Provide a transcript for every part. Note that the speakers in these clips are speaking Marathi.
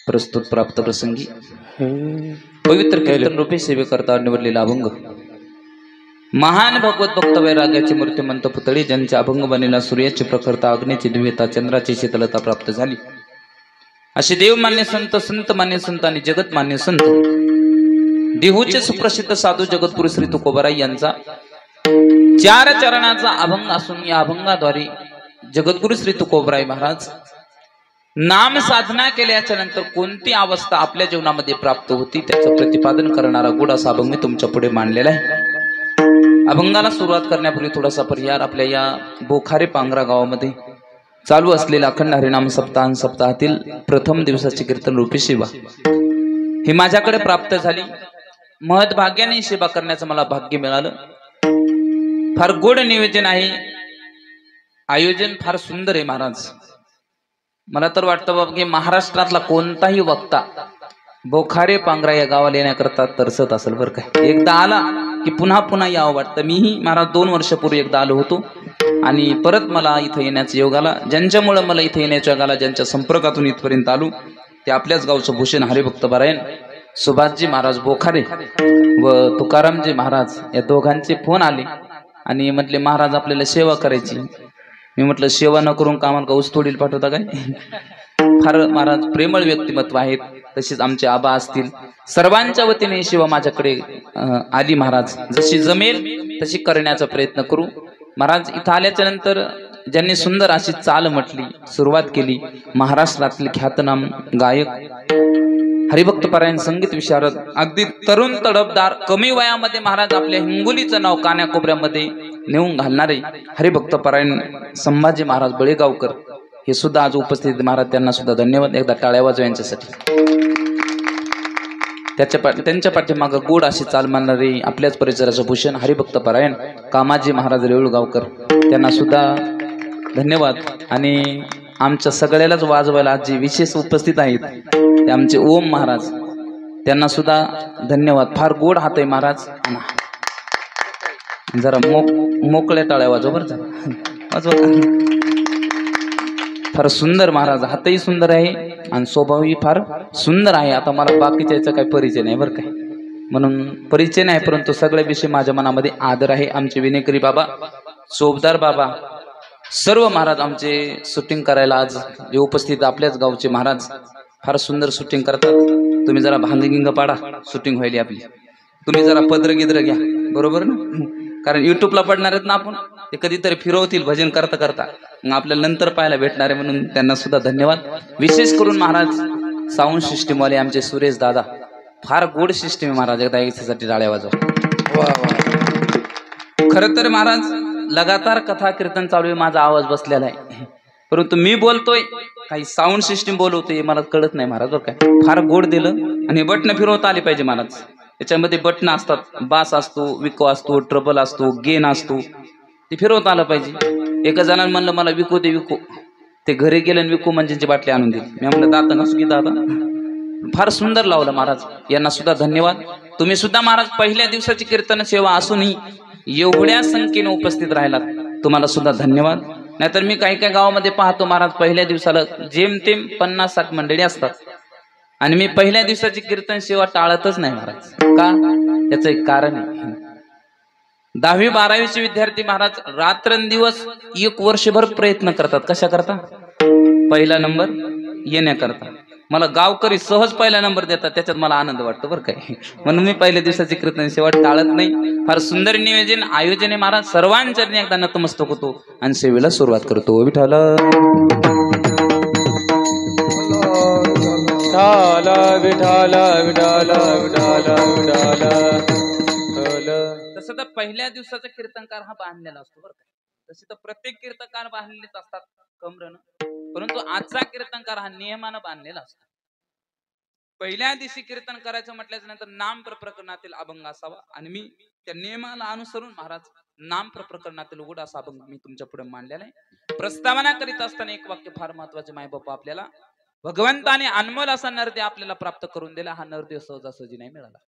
प्रस्तुत प्राप्त प्रसंगी पवित्र कीर्तन रूपी सेवेकरता निवडलेला अभंग महान भगवत भक्त वैराग्याची मूर्तिमंत पुतळी ज्यांच्या अभंग बनेला सूर्याची प्रखरता अग्नीची दिव्यता चंद्राची शीतलता प्राप्त झाली असे देवमान्य संत संत मान्य संत आणि जगत मान्य संत देहूचे सुप्रसिद्ध साधू जगद्गुरु श्री तुकोबाराय यांचा 4 चरणाचा अभंग असून या अभंगाद्वारे जगद्गुरु श्री तुकोबाराय महाराज नाम साधना केल्याच्या नंतर कोणती अवस्था आपल्या जीवनामध्ये प्राप्त होती त्याचं प्रतिपादन करणारा गुढ असा अभंग मी तुमच्या पुढे मांडलेला आहे। अभंगाला सुरुवात करण्यापूर्वी थोडासा परिहार आपल्या या बोखारे पांगरा गावामध्ये चालू असलेला अखंड हरिनाम सप्ताहातील प्रथम दिवसाची कीर्तन रूपी सेवा ही माझ्याकडे प्राप्त झाली। महत्भाग्याने सेवा करण्याचं मला भाग्य मिळालं। फार गोड नियोजन आहे, आयोजन फार सुंदर आहे महाराज। मला तर वाटतं बाबा की महाराष्ट्रातला कोणताही वक्ता बोखारे पांगरा या गावाला येण्याकरता तरसत असेल बरं काय। एकदा आला की पुन्हा पुन्हा यावं वाटतं। मीही महाराज 2 वर्षापूर्वी एकदा आलो होतो आणि परत मला इथं येण्याचा योग आला। ज्यांच्यामुळे मला इथं येण्याच्या योग आला, ज्यांच्या संपर्कातून इथपर्यंत आलो ते आपल्याच गावचं भूषण हरिभक्त पारायण सुभाषजी महाराज बोखारे व तुकारामजी महाराज या दोघांचे फोन आले आणि म्हटले महाराज आपल्याला सेवा करायची। मी म्हटलं सेवा न करून कामाला का ऊसतोडीला पाठवता काय? फार महाराज प्रेमळ व्यक्तिमत्व आहेत। तसेच आमचे आबा असतील, सर्वांच्या वतीने सेवा माझ्याकडे आली। महाराज जशी जमेल तशी करण्याचा प्रयत्न करू। महाराज इथं आल्याच्या नंतर ज्यांनी सुंदर अशी चाल म्हटली, सुरुवात केली, महाराष्ट्रातील ख्यातनाम गायक हरिभक्त पारायण संगीत विशारद अगदी तरुण तडफदार कमी वयामध्ये महाराज आपल्या हिंगोलीचं नाव कान्याकोपऱ्यामध्ये नेऊन घालणारे हरिभक्त पारायण संभाजी महाराज बळेगावकर हे सुद्धा आज उपस्थित महाराज, त्यांना सुद्धा धन्यवाद। एकदा टाळ्या वाजवा यांच्यासाठी। त्यांच्या पाठीमागं गोड अशी चाल मानणारे आपल्याच परिसराचं भूषण हरिभक्त पारायण कामाजी महाराज रेऊळगावकर, त्यांना सुद्धा धन्यवाद। आणि आमच्या सगळ्यालाच वाजवायला आज जे विशेष उपस्थित आहेत ते आमचे ओम महाराज, त्यांना सुद्धा धन्यवाद। फार गोड हात आहे महाराज, जरा मोकळ्या टाळ्या वाजवा बरं, वाजवा। फार सुंदर महाराज, हातही सुंदर आहे आणि स्वभावही फार सुंदर आहे। आता मला बाकीच्या याचा काही परिचय नाही बरं काय, म्हणून परिचय नाही, परंतु सगळ्याविषयी माझ्या मनामध्ये आदर आहे। आमचे विनेकरी बाबा, चोपदार बाबा, सर्व महाराज आमचे शूटिंग करायला आज जे उपस्थित आपल्याच गावचे महाराज फार सुंदर शूटिंग करतात। तुम्ही जरा भांगगिंग पाडा, शूटिंग व्हायली आपली। तुम्ही जरा पदर गिद्र घ्या, बरोबर ना, कारण युट्यूबला पडणार आहेत ना आपण, ते कधीतरी फिरवतील भजन करता करता, मग आपल्याला नंतर पाहायला भेटणार आहे, म्हणून त्यांना सुद्धा धन्यवाद। विशेष करून महाराज साऊंड सिस्टीमवाले आमचे सुरेश दादा, फार गोड सिस्टीम आहे महाराज, एकदा याच्यासाठी टाळ्या वाजवा। खरं तर महाराज लगातार कथा कीर्तन चालू आहे, माझा आवाज बसलेला आहे, परंतु मी बोलतोय काही साऊंड सिस्टीम बोलवतोय मला कळत नाही महाराज बरं काय। फार गोड दिलं आणि बटणं फिरवता आली पाहिजे महाराज। त्याच्यामध्ये बटणं असतात, बास असतो, विको असतो, ट्रबल असतो, गेन असतो, ते फिरवता आलं पाहिजे। एका जणांना म्हणलं मला विको दे विको, ते घरी गेलं आणि विको मंजींची बाटली आणून दिली। मी म्हणलं दादा नसू की दादा, फार सुंदर लावलं महाराज, यांना सुद्धा धन्यवाद। तुम्ही सुद्धा महाराज पहिल्या दिवसाची कीर्तन सेवा असूनही एवढ्या संख्येने उपस्थित राहिलात, तुम्हाला सुद्धा धन्यवाद। नाहीतर मी काही काही गावामध्ये पाहतो महाराज पहिल्या दिवसाला जेमतेम 50-60 मंडळी असतात आणि मी पहिल्या दिवसाची कीर्तन सेवा टाळतच नाही महाराज। का? त्याचं एक कारण आहे। 10वी-12वीचे विद्यार्थी महाराज रात्रंदिवस 1 वर्षभर प्रयत्न करतात, कशा करता? पहिला नंबर येण्याकरता। मला गावकरी सहज पहिला नंबर देतात, त्याच्यात मला आनंद वाटतो बरं काय, म्हणून मी पहिल्या दिवसाची कीर्तन सेवा टाळत नाही। फार सुंदर नियोजन आयोजन आहे महाराज। सर्वांच्या एकदा नतमस्तक होतो आणि सेवेला सुरुवात करतो। विठ्ठल विठ्ठल विठ्ठल विठ्ठल विठ्ठल। तसं तर पहिल्या दिवसाचा कीर्तनकार हा बांधलेला असतो बरं काय, तसे तर प्रत्येक कीर्तनकार बांधलेच असतात कमरनं, परंतु आजचा कीर्तनकार हा नियमानं बांधलेला असतो। पहिल्या दिवशी कीर्तन करायचं म्हटल्याच्या नंतर नाम प्रकरणातील अभंग असावा आणि मी त्या नियमाला अनुसरून महाराज नाम प्रकरणातील उघड असा अभंग मी तुमच्या पुढे मांडलेला आहे। प्रस्तावना करीत असताना एक वाक्य फार महत्वाचे, माय बाप्पा आपल्याला भगवंताने अनमोल असा नरदेह आपल्याला प्राप्त करून दिला। हा नरदेह सहजासहजी नाही मिळाला।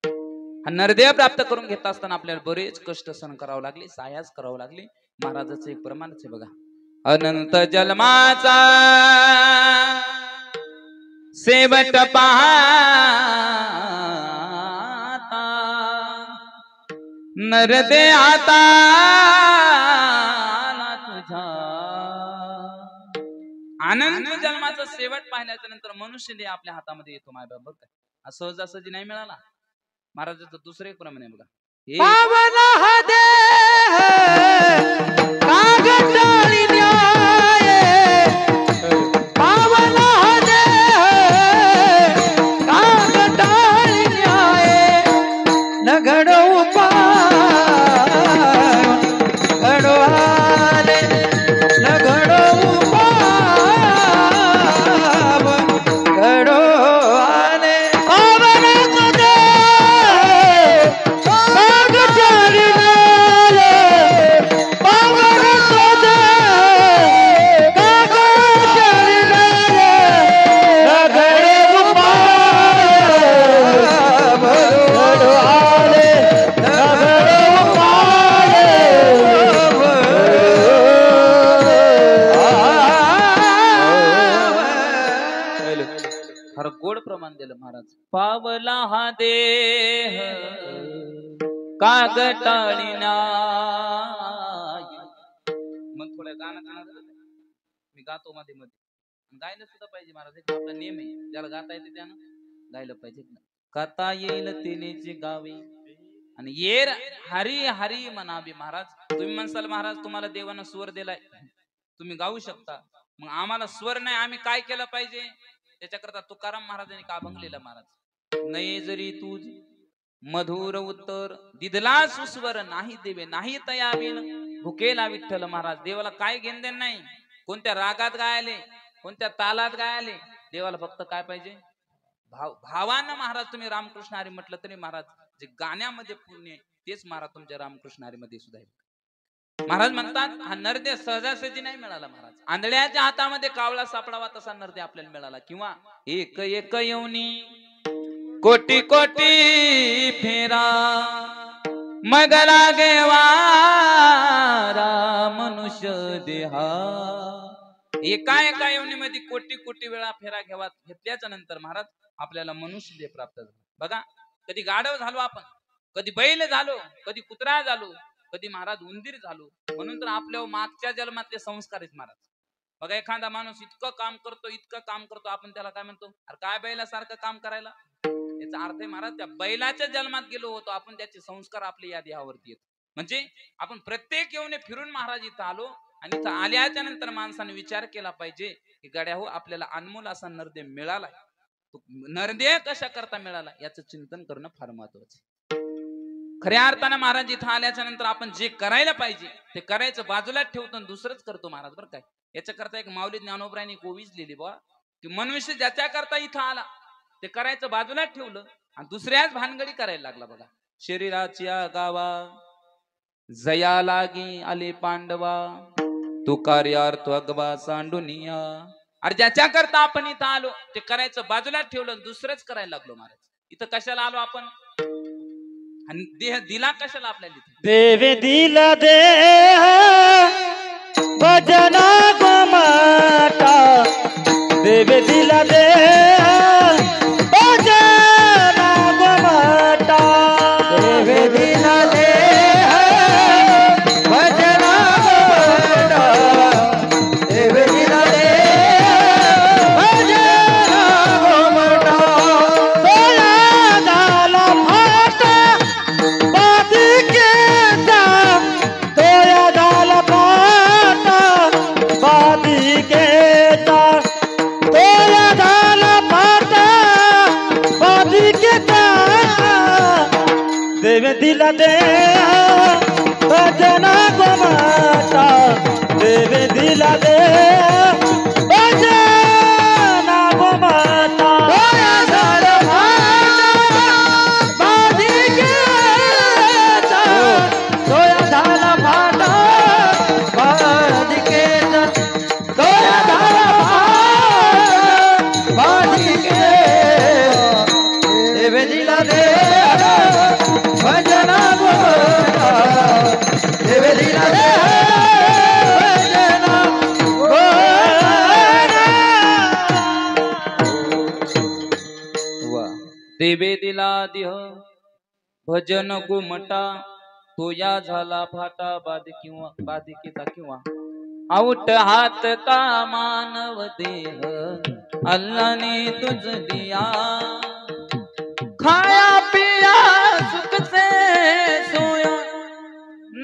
हा नरदेह प्राप्त करून घेत असताना आपल्याला बरेच कष्ट सहन करावं लागले, सायास करावं लागले। महाराजाचं एक प्रमाणच आहे बघा, अनंत जन्माचा शेवट पाहता नरदे आता तुझा आनंद जन्माचा शेवट पाहिल्याच्या नंतर मनुष्य देह आपल्या हातामध्ये येतो माय बाबा काय सहजासहजी नाही मिळाला महाराजाचं दुसरं एक प्रमाणे बघा पावला हा देह कागदाळी न्याय पावला हा देह कागदाळी न्याय न घडो उपाय घडो आले न घडो उपाय घडो आले पावला हा महाराज पावला हा देह कागटाळी न्याय मग थोडं गाणं मी गातो मध्ये मध्ये गायला सुद्धा पाहिजे महाराज एक आपला नेम आहे ज्याला गाता येते त्यानं गायला पाहिजे गाता येईल तिनेची गावी आणि येर हरी हरी म्हणावी महाराज तुम्ही म्हणसाल महाराज तुम्हाला देवानं स्वर दिलाय तुम्ही गाऊ शकता मग आम्हाला स्वर नाही आम्ही काय केलं पाहिजे त्याच्याकरता तुकाराम महाराजांनी का अभंगलेला महाराज नये जरी तुझ मधुर उत्तर दिदला सुस्वर नाही देवे नाही तयावीन भुकेला विठ्ठल महाराज देवाला काय घेण देण नाही कोणत्या रागात गायले कोणत्या तालात गायले देवाला फक्त काय पाहिजे भावानं महाराज तुम्ही रामकृष्ण हरी म्हटलं तरी महाराज जे गाण्यामध्ये पुण्य तेच महाराज तुमच्या रामकृष्ण हरी मध्ये सुद्धा आहे महाराज म्हणतात हा नरदे सहजासहजी नाही मिळाला महाराज आंधळ्याच्या हातामध्ये कावळा सापडावा तसा नरदे आपल्याला मिळाला किंवा एक एक येऊनी कोटी कोटी फेरा मग लागे वारा मनुष्य देहा एका एका येऊनीमध्ये कोटी कोटी वेळा फेरा घेतल्याच्या नंतर महाराज आपल्याला मनुष्य देह प्राप्त झाला बघा कधी गाढव झालो आपण कधी बैल झालो कधी कुत्रा झालो कधी महाराज उंदीर झालो म्हणून तर आपल्या मागच्या जन्मातले संस्कार आहेत महाराज बघा एखादा माणूस इतकं काम करतो आपण त्याला काय म्हणतो अरे काय बैलासारखं काम करायला याचा अर्थ आहे महाराज त्या बैलाच्या जन्मात गेलो होतो आपण त्याचे संस्कार आपल्या या देहावरती येत म्हणजे आपण प्रत्येक येऊन फिरून महाराज इथं आलो आणि इथं आल्याच्या नंतर माणसाने विचार केला पाहिजे की गड्या हो आपल्याला अनमोल असा नरदे मिळालाय नरदे कशा करता मिळाला याचं चिंतन करणं फार महत्वाचं खऱ्या अर्थानं महाराज इथं आल्याच्या नंतर आपण जे करायला पाहिजे ते करायचं बाजूलाच ठेवतो आणि दुसरंच करतो महाराज बरं काय याच्याकरता एक माऊली ज्ञानोबरायांनी कोवीज लिहिली बा की मनुष्य ज्याच्या करता इथं आला ते करायचं बाजूलाच ठेवलं आणि दुसऱ्याच भानगडी करायला लागला बघा शरीराच्या गावा जया लागी आले पांडवा तू कार्यार्थ अगवा सांडुनिया अरे ज्याच्या करता आपण इथं आलो ते करायचं बाजूलाच ठेवलं दुसरंच करायला लागलो महाराज इथं कशाला आलो आपण आणि देह दिला कशाला आपल्याला देवे दिला देह भजना गोमाता देवे दिला देह भजना गोमाता देवे दिला देह भजना गोमाता देवे दिला देह भजना गोमाता सोया झाला फाटा देवे दिला दे भजना गोमाता देवे दिला दे भजना गोमाता सोया झाला फाटा बाधिकेचा सोया झाला फाटा बाधिके देवे दिला दे भजना गोमाता देवे दिला दे भजना गोमाता देवे दिला देह भजन गुमटा तो या झाला फाटा बाधिकेचा किंवा आऊट हात का मानव देह अल्लाने तुझ दिया खाया पिया सुख से सोया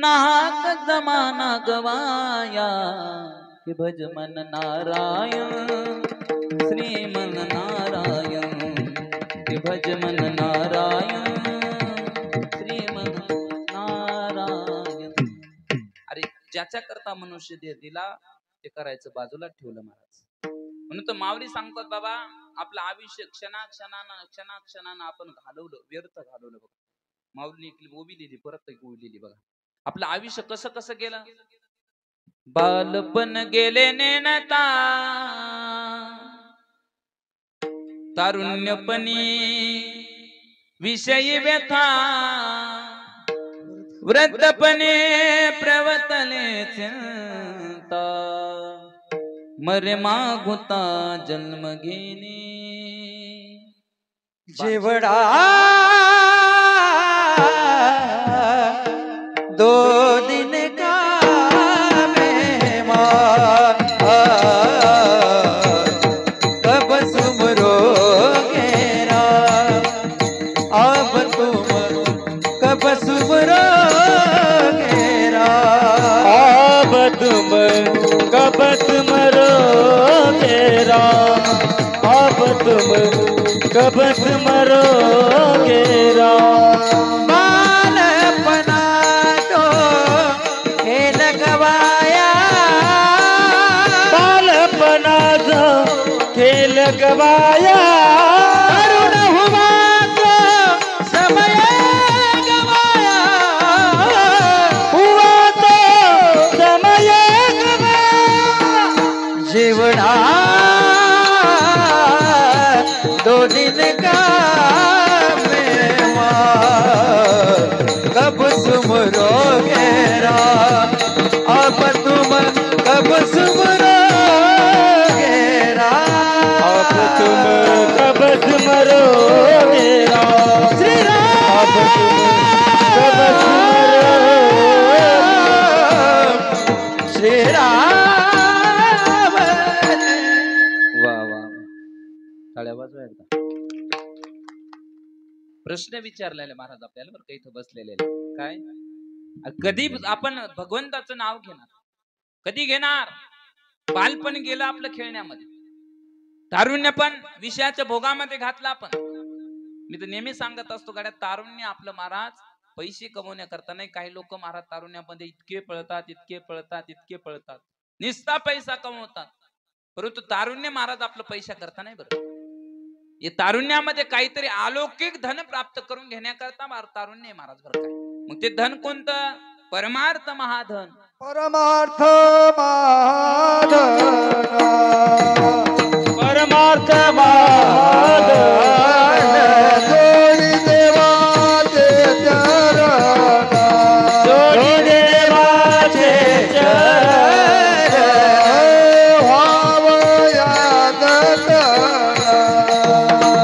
नाहक जमाना गवाया कि भज मन नारायण श्रीमन नारायण कि भज मन नारायण श्रीमन नारायण. अरे ज्याच्या करता मनुष्य देह दिला ते करायचं बाजूला ठेवलं महाराज. म्हणून तर माऊली सांगतात बाबा आपलं आयुष्य क्षणाक्षणानं आपण घालवलं, व्यर्थ घालवलं बघा. माऊलीने ओबी लिहिली, परत ओबी लिहिली बघा. आपलं आयुष्य कसं कसं गेलं. बालपण गेले नेनता तारुण्यपणी विषयी व्यथा वृद्धपणे प्रवतले चिंता मरे मागुता जन्म घेणे जेवढा दो दिन का मेहमान कब सुमरोगे राम अब तुम कब सुमरोगे राम अब तुम कब सुमरोगे राम अब तुम कब सुमरोगे राम. बालपना तो खेल गवाया बालपना तो खेल गवाया तरुण हुआ तो समय गवाया हुआ तो समय गवाया जीवना दो दिन का मेहमान कब सुमरोगे राम अब तुम कब सुमरोगे राम अब तुम कब सुमरोगे राम श्री राम अब तुम कब सुमरोगे श्री राम. वा वा टाळ्या वाजवा एकदा. प्रश्न विचारलेले महाराज आपल्याला बरं का इथं बसलेले काय कधी आपण भगवंताचं नाव घेणार कधी घेणार. बालपण गेलं आपलं खेळण्यामध्ये, तारुण्य पण विषयाच्या भोगामध्ये घातलं आपण. मी तर नेहमी सांगत असतो गाड्यात तारुण्य आपलं महाराज पैसे कमवण्याकरता नाही. काही लोक महाराज तारुण्यामध्ये इतके पळतात निस्ता पैसा कमवतात, परंतु तारुण्य महाराज आपलं पैसा करता नाही बरं. हे तारुण्यामध्ये काहीतरी अलौकिक धन प्राप्त करून घेण्याकरता तारुण्य महाराज बरं काय. मग ते धन कोणतं. परमार्थ महाधन. परमार्थ महाधन परमार्थ महाधन जोडी देवाचे चरण जोडी देवाचे चरण भावया दत्तन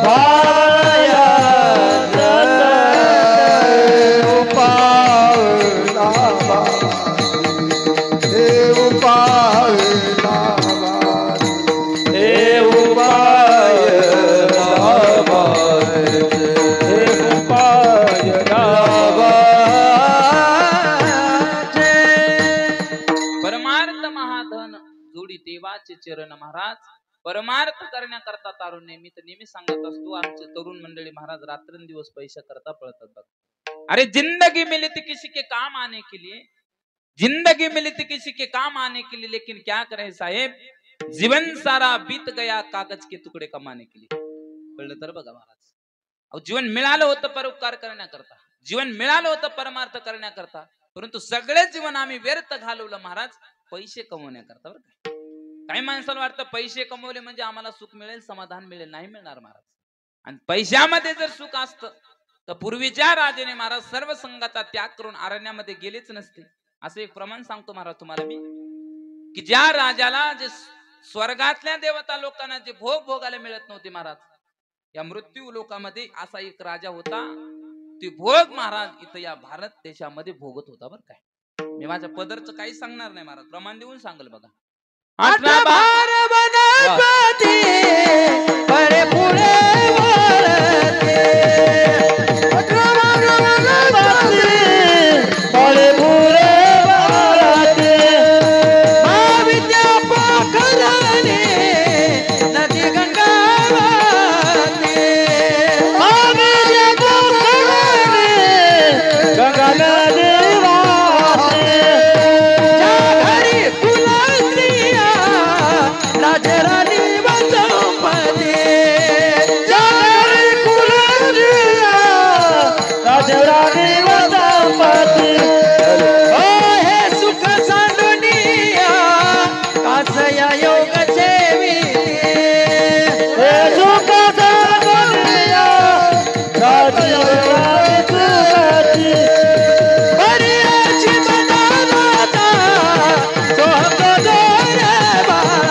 भावया दत्तन उपावला देव उपाय परमार्थ महाधन जोडी देवाचे चरण महाराज. परमार्थ करण्याकरता तारुण्य. मी तर नेहमी सांगत असतो आमचे तरुण मंडळी महाराज रात्रंदिवस पैसा करता पळतात बघ. अरे जिंदगी मिली थी किसी के काम आने के लिए, जिंदगी मिली थी किसी के काम आने के लिए, लेकिन क्या करे साहेब जीवन सारा बीत गया कागज के तुकडे कमाने के लिए. कळलं तर बघा महाराज. अहो जीवन मिळालं होतं परोपकार करण्याकरता, जीवन मिळालं होतं परमार्थ करण्याकरता, परंतु सगळे जीवन आम्ही व्यर्थ घालवलं महाराज पैसे कमवण्याकरता. बरं का काही माणसाला वाटतं पैसे कमवले म्हणजे आम्हाला सुख मिळेल, समाधान मिळेल. नाही मिळणार महाराज. आणि पैशामध्ये जर सुख असतं तर पूर्वीच्या राजाने महाराज सर्व संघाचा त्याग करून अरण्यामध्ये गेलेच नसते. असं एक प्रमाण सांगतो महाराज तुम्हाला मी, की ज्या राजाला जे स्वर्गातल्या देवता लोकांना जे भोग भोगायला मिळत नव्हते महाराज, या मृत्यू लोकामध्ये असा एक राजा होता, ते भोग महाराज इथं या भारत देशामध्ये भोगत होता बरं काय. मी माझ्या पदरचं काही सांगणार नाही महाराज, प्रमाण देऊन सांगल बघा. आता भार वनस्पती परे पुढे वळते, अठरा भार वनस्पती परे पुढे वळते, महाविद्या पोखरणे नदी गंगा वाहते, महाविद्या पोखरणे गंगा नदी वाहते, ज्या घरी फुला स्त्रिया राजराणी व संपत्ती, ज्या घरी फुला स्त्रिया राजराणी व संपत्ती, ओ हे सुख सांडुनिया कासया योग सेविते, हे सुख सांडुनिया कासया योग सेविते, बरियाची बदलता सोहम दोरे बाळा,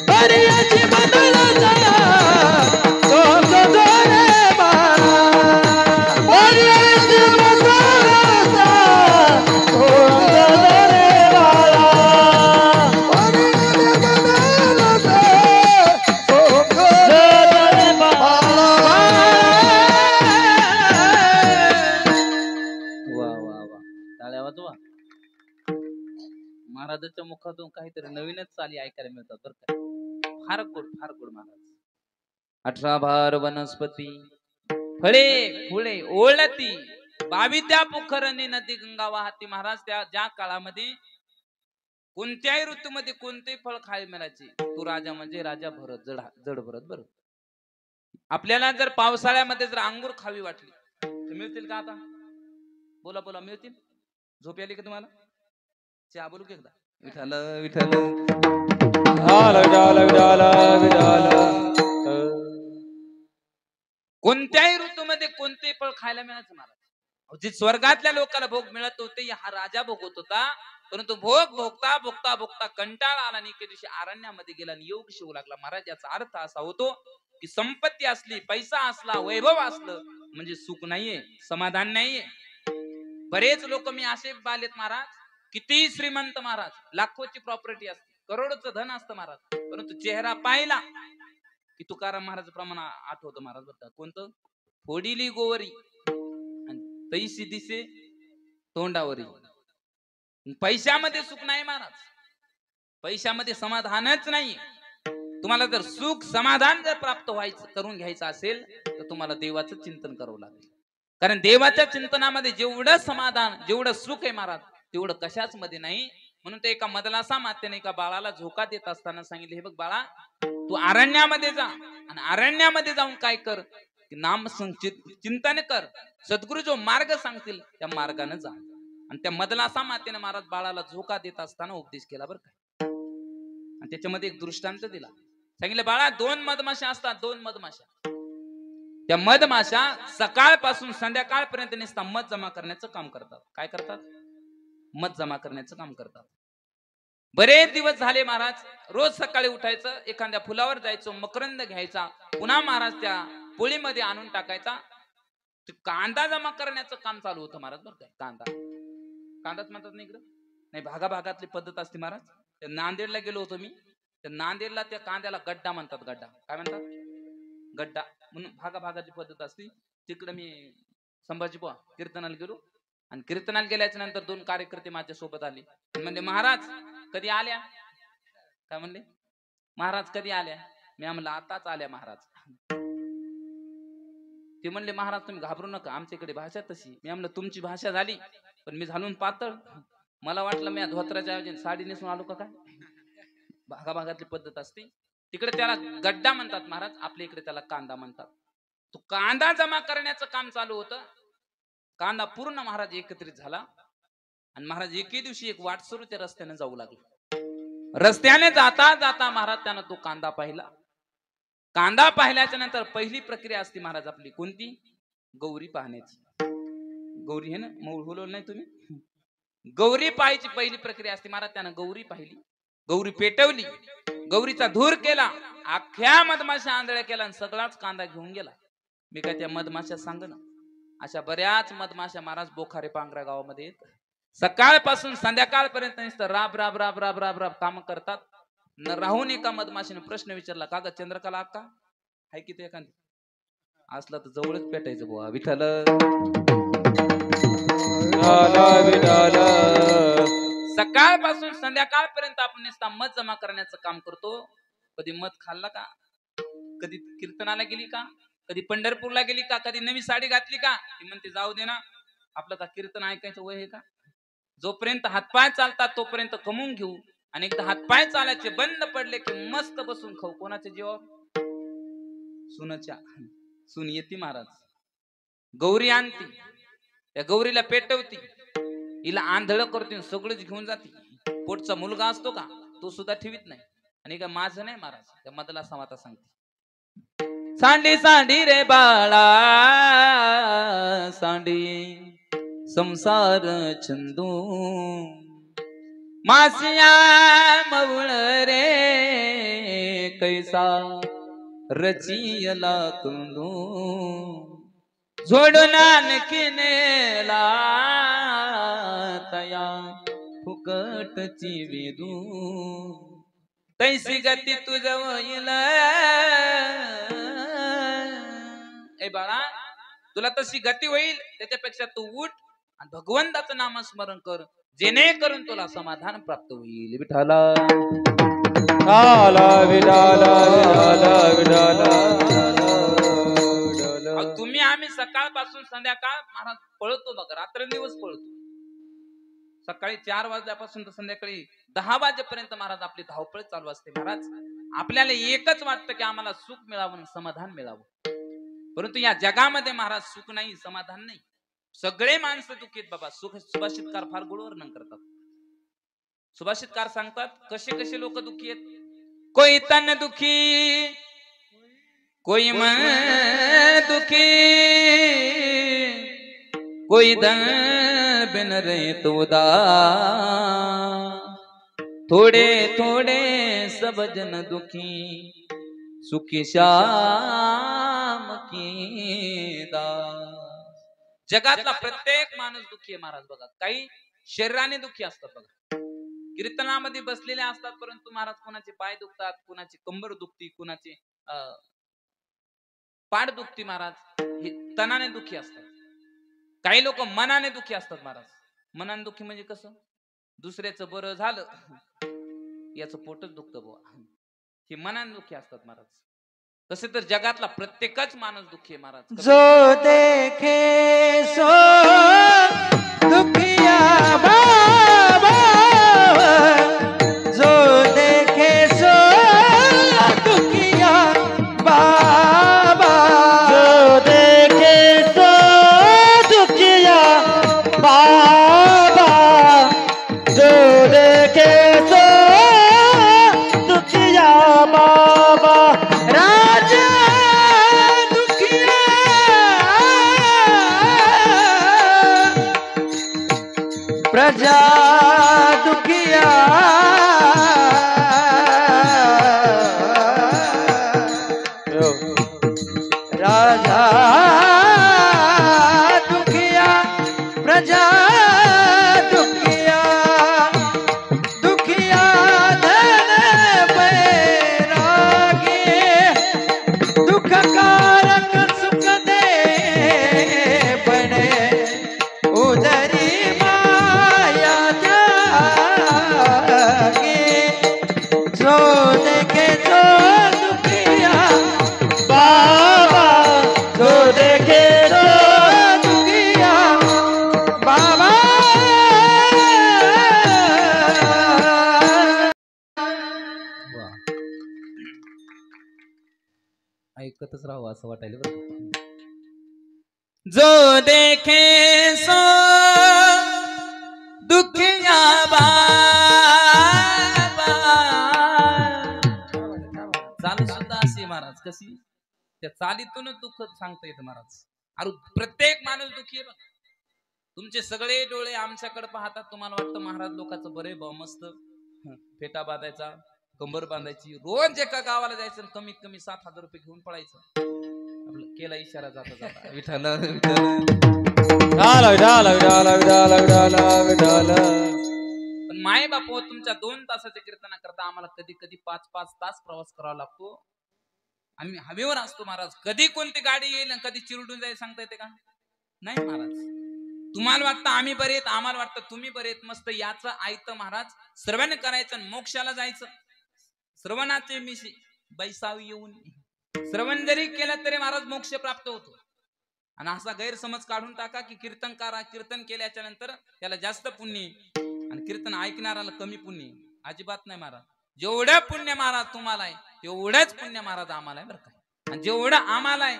बरियाची बदलता सोहम दोरे बाळा, बरियाची बदलता सोहम दोरे बाळा, बरियाची बदलता सोहम दोरे बाळा. वा वा वा, टाळ्या वाजवा. महाराजाच्या मुखातून काहीतरी नवीनच चाली ऐकायला मिळतात बरं का. फार गोड महाराज. 18 भार वनस्पती फळे फुले ओळती, 22 पोखरणी नदी गंगा वाहती. महाराज त्या ज्या काळामध्ये कोणत्याही ऋतूमध्ये कोणतेही फळ खायला मिळायचे, तो राजा म्हणजे राजा भरत, जड भरत. बरं, आपल्याला जर पावसाळ्यामध्ये जर अंगूर खावी वाटली तर मिळतील का? आता बोला बोला, मिळतील? झोप आली का तुम्हाला? चहा बोलू की एकदा? विठ्ठल विठ्ठल कोणत्याही ऋतूमध्ये कोणतेही फळ खायला मिळायचं महाराज. जे स्वर्गातल्या लोकांना भोग मिळत होते हा राजा भोगत होता, परंतु भोग भोगता भोगता भोगता कंटाळा आला आणि एके दिवशी अरण्यामध्ये गेला आणि योग शिवू लागला. महाराज याचा अर्थ असा होतो की संपत्ती असली, पैसा असला, वैभव असलं म्हणजे सुख नाहीये, समाधान नाहीये. बरेच लोक मी असे पाहिलेत महाराज, किती श्रीमंत महाराज, लाखोची प्रॉपर्टी असते, करोडोचं धन असतं महाराज, परंतु चेहरा पाहिला की तुकाराम महाराज प्रमाण आठवतं महाराज बघा. कोणतं? फोडिली गोवरी आणि तैसी दिसे तोंडावरी. पैशामध्ये सुख नाही महाराज, पैशामध्ये समाधानच नाही. तुम्हाला जर सुख समाधान जर प्राप्त व्हायचं करून घ्यायचं असेल तर तुम्हाला देवाचं चिंतन करावं लागेल. कारण देवाच्या चिंतनामध्ये जेवढं समाधान, जेवढं सुख आहे महाराज, तेवढं कशाच मध्ये नाही. म्हणून ते एका मदलासा मातेने एका बाळाला झोका देत असताना सांगितले, हे बघ बाळा, तू अरण्यामध्ये जा आणि अरण्यामध्ये जाऊन काय कर, नाम चिंतन कर. सद्गुरु जो मार्ग सांगतील त्या मार्गाने जा. आणि त्या मदलासा मातेने महाराज बाळाला झोका देत असताना उपदेश केला बरं काय. आणि त्याच्यामध्ये एक दृष्टांत दिला. सांगितलं, बाळा, 2 मधमाशा असतात, 2 मधमाशा. त्या मधमाशा सकाळपासून संध्याकाळपर्यंत नुसता मध जमा करण्याचं काम करतात. काय करतात? मध जमा करण्याचं काम करतात. बरेच दिवस झाले महाराज. रोज सकाळी उठायचं, एखाद्या फुलावर जायचं, मकरंद घ्यायचा, पुन्हा महाराज त्या पोळीमध्ये आणून टाकायचा. कांदा जमा करण्याचं काम चालू होतं महाराज बरं काय. कांदाच म्हणतात नाही इकडं, नाही भागाभागातली पद्धत असते महाराज. त्या नांदेडला गेलो होतो मी, त्या नांदेडला त्या कांद्याला गड्डा म्हणतात. गड्डा काय म्हणतात? गड्डा म्हणून भागाभागाची पद्धत असते. तिकडे मी संभाजी बुवा कीर्तनाला गेलो आणि कीर्तनाला गेल्याच्या नंतर 2 कार्यकर्ते माझ्या सोबत आले. म्हणजे महाराज कधी आल्या? काय म्हणले? महाराज कधी आल्या? मी म्हणलं आताच आल्या महाराज. ते म्हणले, महाराज तुम्ही घाबरू नका, आमच्या इकडे भाषा तशी. मी म्हणलं तुमची भाषा झाली, पण मी झालून पातळ. मला वाटलं मी धोत्राच्या ऐवजी साडी नेसून आलो का काय. भागाभागातली पद्धत असते. तिकडे त्याला गड्डा म्हणतात महाराज, आपल्या इकडे त्याला कांदा म्हणतात. तो कांदा जमा करण्याचं काम चालू होतं. कांदा पूर्ण महाराज एकत्रित झाला आणि महाराज एके दिवशी एक वाटसरू त्या रस्त्याने जाऊ लागले. रस्त्याने जाता जाता महाराज त्यानं तो कांदा पाहिला. कांदा पाहिल्याच्या नंतर पहिली प्रक्रिया असते महाराज आपली, कोणती? गौरी पाहण्याची. गौरी हे ना, मौळ बोलवलं नाही तुम्ही? गौरी पाहायची पहिली प्रक्रिया असते महाराज. त्यानं गौरी पाहिली गौरी पेटवली, गौरीचा धूर केला, अख्ख्या मधमाशा आंधळ्या केला आणि सगळाच कांदा घेऊन गेला. मी काय त्या मधमाशा सांग ना, अशा बऱ्याच मधमाशा महाराज बोखारे पांगरा गावामध्ये येत. सकाळपासून संध्याकाळपर्यंत नुसतं राब राब राब राब राब राब काम करतात. न राहून एका मधमाशीने प्रश्न विचारला, का ग चंद्रकला अक्का हाय किती एखादी असला तर जवळच पेटायचं बुवा. विठ्ठल सकाळपासून संध्याकाळपर्यंत आपण नुसता मध जमा करण्याचं काम करतो. कधी मध खाल्ला का? कधी कीर्तनाला गेली का? कधी पंढरपूरला गेली का? कधी नवी साडी घातली का? ती म्हणते जाऊ दे ना, आपलं का कीर्तन ऐकायचं वय आहे का? जोपर्यंत हातपाय चालतात तोपर्यंत कमवून घेऊ, आणि एकदा हातपाय चालायचे बंद पडले की मस्त बसून खाऊ. कोणाच्या जीवावर? सुनच्या. सुन येते महाराज, गौरी आणती, त्या गौरीला पेटवती, हिला आंधळ करते, सगळंच घेऊन जाते. पोटचा मुलगा असतो का तो सुद्धा ठेवीत नाही. आणि का माझं नाही महाराज, त्या मधला समाता सांगते, सांडी सांडी रे बाळा सांडी संसार चंदू मासिया मवळ रे कैसा रचियला कुंदू जोडून आणखीनेला तया फुकटची वेदू तैसी गती तुझ होईल. ए बाळा, तुला तशी गती होईल, त्याच्यापेक्षा तू उठ आणि भगवंताचं नामस्मरण कर, जेणेकरून तुला समाधान प्राप्त होईल. विठाला तुम्ही आम्ही सकाळपासून संध्याकाळ महाराज पळतो बघा, रात्रंदिवस पळतो. सकाळी 4 वाजल्यापासून तर संध्याकाळी 10 वाजेपर्यंत महाराज आपली धावपळ चालू असते. महाराज आपल्याला एकच वाटतं की आम्हाला सुख मिळावं, समाधान मिळावं. परंतु या जगामध्ये महाराज सुख नाही, समाधान नाही. सगळे माणसं दुःखी आहेत बाबा. सुभाषितकार फार गोड वर्णन करतात. सुभाषितकार सांगतात कसे कसे लोक दुःखी आहेत. कोई तन दुखी, कोई मन दुखी, कोई धन बिन रहे तो उदास, थोड़े थोड़े सब जन दुखी, सुखी श्याम की दास. जगातला प्रत्येक माणूस दुःखी आहे महाराज. बघा, काही शरीराने दुःखी असतात बघा, कीर्तनामध्ये बसलेले असतात, परंतु महाराज कोणाचे पाय दुखतात, कोणाची कंबर दुखती, कोणाची पाठ दुखती. महाराज हे तनाने दुःखी असतात. काही लोक मनाने दुःखी असतात महाराज. मनाने दुःखी म्हणजे कसं, दुसऱ्याचं बरं झालं याचं पोटच दुखतं बुवा, हे मनाने दुःखी असतात महाराज. तसे तर जगातला प्रत्येकच माणूस दुःखी आहे महाराज. जो देखे सो दुखिया बाबा, जो देखे सो दुखिया बाबा, जो देखे सो दुखिया बाबा, जो देखे सो दुखिया बाबा, राजा दुखिया प्रजा दुखिया, राजा दुखिया प्रजा दुखिया, दुखिया धन बैरागी, दुख कारक सुख दे बने, उदरी माया जागे, जो देखे जो दुखिया बाबा, जो देखे जो दुखिया बाबा. ऐकतच राहावं असं वाटायला बरं. जो देखे सो दुखिया बाबा. चालू सुद्धा असे महाराज, कशी त्या चालीतूनच दुःख सांगता येतं महाराज. अरे प्रत्येक माणूस दुःखी आहे बघ. तुमचे सगळे डोळे आमच्याकडे पाहतात, तुम्हाला वाटतं महाराज लोकांचं बरे भाऊ मस्त. फेटा बांधायचा, कंबर बांधायची, रोज एका गावाला जायचं, कमीत कमी 7,000 रुपये घेऊन पळायचं. आपलं केला इशारा जाता जाता विठाला पण माय बापू तुमच्या 2 तासाच्या कीर्तना करता आम्हाला कधी कधी 5-5 तास प्रवास करावा लागतो. आम्ही हवेवर असतो महाराज. कधी कोणती गाडी येईल आणि कधी चिरडून जाईल सांगता येते का? नाही महाराज. तुम्हाला वाटतं आम्ही बरेत, आम्हाला वाटतं तुम्ही बरेत, मस्त याचं आयतं महाराज श्रवण करायचं आणि मोक्षाला जायचं. श्रवणाचे मिशी बैसावी येऊन श्रवण जरी केलं तरी महाराज मोक्ष प्राप्त होतो. आणि असा गैरसमज काढून टाका की कीर्तन करा, कीर्तन केल्याच्या नंतर त्याला जास्त पुण्य आणि कीर्तन ऐकणाराला कमी पुण्य. अजिबात नाही महाराज. जेवढं पुण्य महाराज तुम्हाला आहे तेवढंच पुण्य महाराज आम्हाला आहे बरं का. आणि जेवढं आम्हाला आहे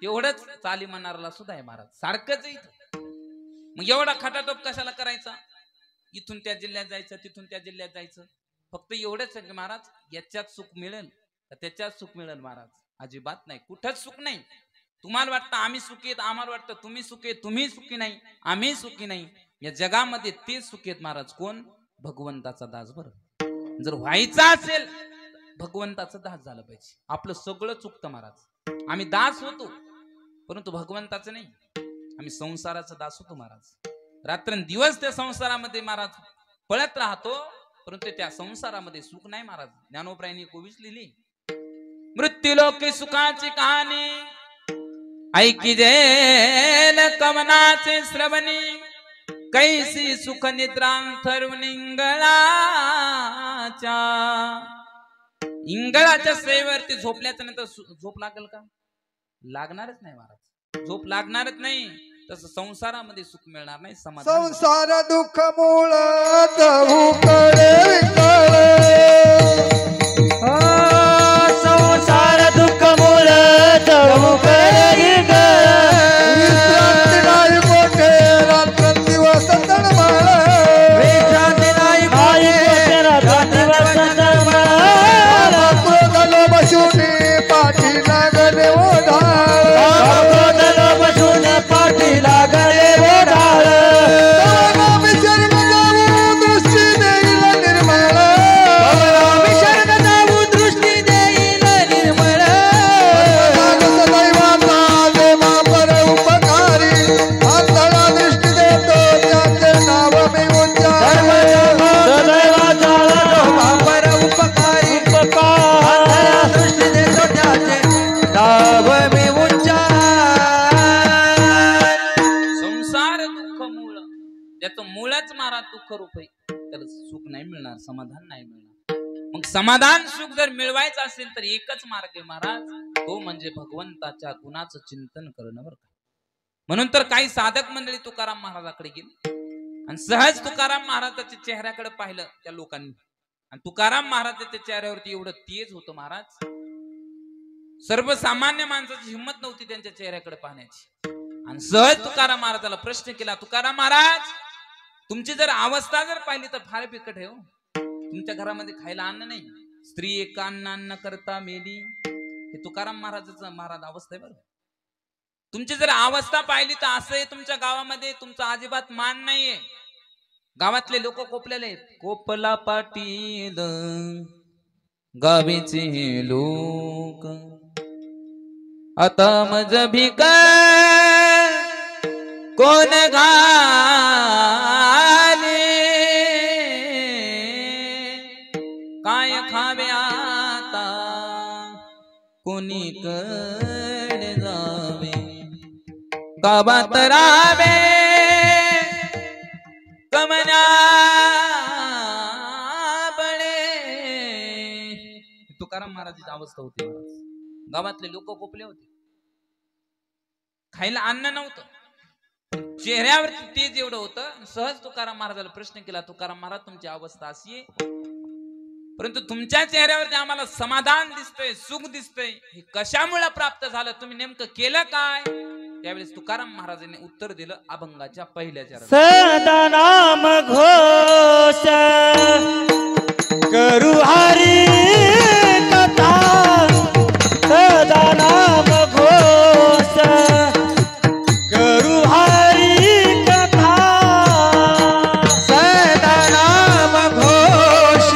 तेवढंच चाली म्हणणाराला सुद्धा आहे महाराज. सारखंच आहे इथं. मग एवढा खटाटोप कशाला करायचा? इथून त्या जिल्ह्यात जायचं, तिथून त्या जिल्ह्यात जायचं. फक्त एवढंच आहे की महाराज याच्यात सुख मिळेल तर त्याच्यात सुख मिळेल महाराज. अजिबात नाही, कुठंच सुख नाही. तुम्हाला वाटतं आम्ही सुखी आहेत, आम्हाला वाटतं तुम्ही सुखी आहेत. तुम्ही सुखी नाही, आम्ही सुखी नाही. या जगामध्ये ते सुखी आहेत महाराज. कोण? भगवंताचा दास. बरं जर व्हायचा असेल भगवंताचं दास झालं पाहिजे. आपलं सगळं चुकतं महाराज. आम्ही दास होतो परंतु भगवंताचं नाही. आम्ही संसाराचा दास होतो महाराज. रात्रंदिवस त्या संसारामध्ये महाराज पळत राहतो परंतु त्या संसारामध्ये सुख नाही महाराज. ज्ञानोबरायांनी कोविच लिहिली मृत्यूलोकी सुखाची कहाणी ऐकी जेल कवनाचे श्रवणी कैसी सुख निद्रांथरुण इंगळाच्या सेवेवरती झोपल्याच्या नंतर झोप लागेल का? लागणारच नाही महाराज. झोप लागणारच नाही. तसं संसारामध्ये सुख मिळणार नाही. समाधान संसार दुःख मूळ संसार दुःख मूळ समाधान नाही मिळणार. मग समाधान सुख जर मिळवायचं असेल तर एकच मार्ग आहे महाराज. तो म्हणजे भगवंताच्या गुणाचं चिंतन करणं बरं का. म्हणून तर काही साधक मंडळी तुकाराम महाराजाकडे गेली आणि सहज तुकाराम महाराजाच्या चेहऱ्याकडे पाहिलं त्या लोकांनी. आणि तुकाराम महाराजाच्या चेहऱ्यावरती एवढं तेज होतं महाराज. सर्वसामान्य माणसाची हिंमत नव्हती त्यांच्या चेहऱ्याकडे पाहण्याची. आणि सहज तुकाराम महाराजाला प्रश्न केला, तुकाराम महाराज तुमची जर अवस्था जर पाहिली तर फार बिकट आहे हो. तुमच्या घरामध्ये खायला अन्न नाही, स्त्री एका अन्न करता मेली. हे तुकाराम महाराजाचं महाराज अवस्था आहे बरं. तुमची जर अवस्था पाहिली तर असं आहे तुमच्या गावामध्ये तुमचा अजिबात मान नाहीये. गावातले लोक कोपलेले आहेत. कोपला पाटील गावीचे लोक आता मज भिका कोण घाले काय खावे आता कोणी कडे जावे गावात राहावे कमना बळे. तुकाराम महाराजांची अवस्था होती. गावातले लोक कोपले होते, खायला अन्न नव्हतं, चेहऱ्यावरती तेज एवढं होतं. सहज तुकाराम महाराजाला प्रश्न केला, तुकाराम महाराज तुमची अवस्था अशी आहे परंतु तुमच्या चेहऱ्यावरती आम्हाला समाधान दिसतंय, सुख दिसतंय, हे कशामुळे प्राप्त झालं, तुम्ही नेमकं केलं काय? त्यावेळेस तुकाराम महाराजांनी उत्तर दिलं अभंगाच्या पहिल्या चरणात. सदा नाम घोष करू हरी कथा, सदा नाम घोष करू हरी कथा, सदा नाम घोष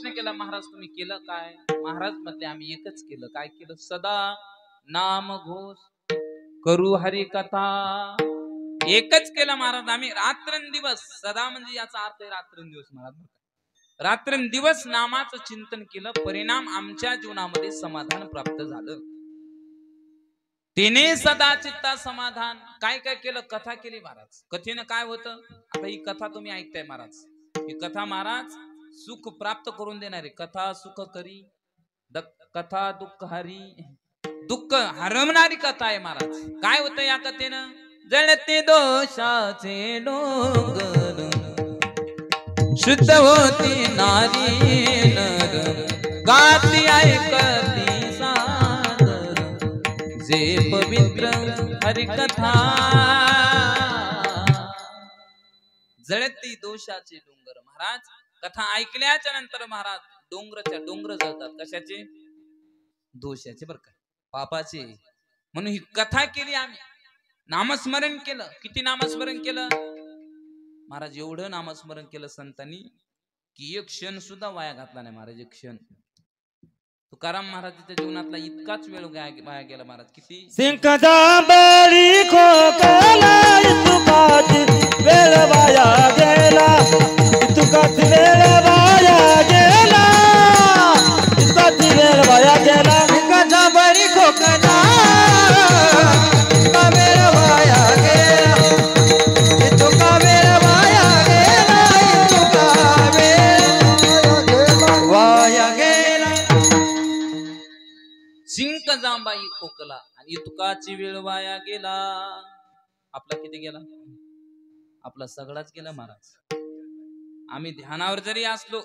प्रश्न केला, महाराज तुम्ही केलं काय? महाराज म्हटले आम्ही एकच केलं. काय केलं? सदा नाम घोष करू हरी कथा. एकच केलं महाराज आम्ही. रात्रंदिवस, सदा म्हणजे याचा अर्थ आहे रात्रंदिवस महाराज. रात्रंदिवस नामाचं चिंतन केलं. परिणाम आमच्या जीवनामध्ये समाधान प्राप्त झालं. तिने सदा चित्ता समाधान. काय काय केलं? कथा केली महाराज. कथेनं काय होतं? आता ही कथा तुम्ही ऐकताय महाराज. ही कथा महाराज सुख प्राप्त करून देणारी कथा. सुख करी कथा दुःख हरी, दुःख हरवणारी कथा आहे महाराज. काय होतं या कथेनं? जळते दोषाचे डोंगर, शुद्ध होती नारी नर, गाती ऐकती सादर, जे पवित्र हरिकथा. जळती दोषाचे डोंगर महाराज. कथा ऐकल्याच्या नंतर महाराज डोंगरच्या डोंगर जळतात. कशाचे? दोषाचे बरं का, पापाचे. म्हणून ही कथा केली आम्ही. नामस्मरण केलं. किती नामस्मरण केलं महाराज? एवढं नामस्मरण केलं संतांनी की एक क्षण सुद्धा वाया घातला नाही महाराज. एक क्षण. तुकाराम महाराजांच्या जीवनातला इतकाच वेळ वाया गेला महाराज. किती? सिंकदांबरी खोकला तुकाची वेळ वाया गेला, तुकाची वेळ वाया गेला, तुकाची वेळ वाया गेला. सिंकदांबरी खोकला वेळ वाया गेला, तुका वेळ वाया गेला, तुका वेळ वाया गेला. सिंक जांबाई खोकला आणि तुकाची वेळ वाया गेला. आपला किती गेला? आपला सगळाच गेला महाराज. आम्ही ध्यानावर जरी असलो,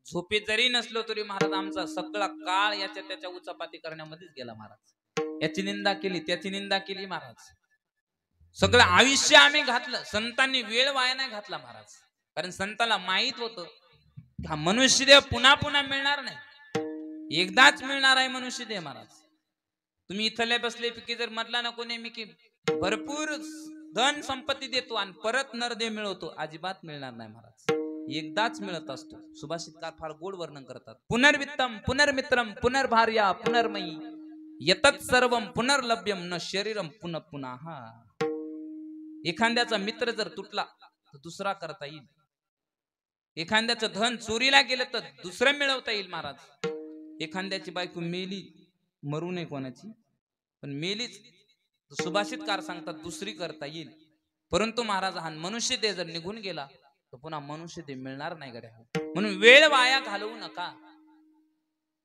झोपेत जरी नसलो तरी महाराज आमचा सगळा काळ याच्या त्याच्या उचापाती करण्यामध्येच गेला महाराज. याची निंदा केली, त्याची निंदा केली महाराज. सगळं आयुष्य आम्ही घातलं. संतांनी वेळ वाया नाही घातला महाराज. कारण संताला माहित होतं हा मनुष्यदेह पुन्हा पुन्हा मिळणार नाही, एकदाच मिळणार आहे मनुष्यदेह महाराज. तुम्ही इथल्या बसल्यापैकी जर म्हटला ना कोणी मी की भरपूर धन संपत्ती देतो आणि परत नरदेह मिळवतो, अजिबात मिळणार नाही महाराज. एकदाच मिळत असतो. सुभाषितकार फार गोड वर्णन करतात. पुनर्वित्तम पुनर्मित्रम पुनर्भार्या पुनर्मयी यतत सर्वम पुनर्लभ्यम न शरीरम पुनः पुनः. एखाद्याचा मित्र जर तुटला तर दुसरा करता येईल. एखाद्याचं धन चोरीला गेलं तर दुसरं मिळवता येईल महाराज. एखाद्याची बायको मेली, मरू नये कोणाची, पण मेलीच, सुभाषितकार सांगतात दुसरी करता येईल. परंतु महाराज हा मनुष्यदेह जर निघून गेला तर पुन्हा मनुष्यदेह मिळणार नाही गड्या. म्हणून वेळ वाया घालवू नका,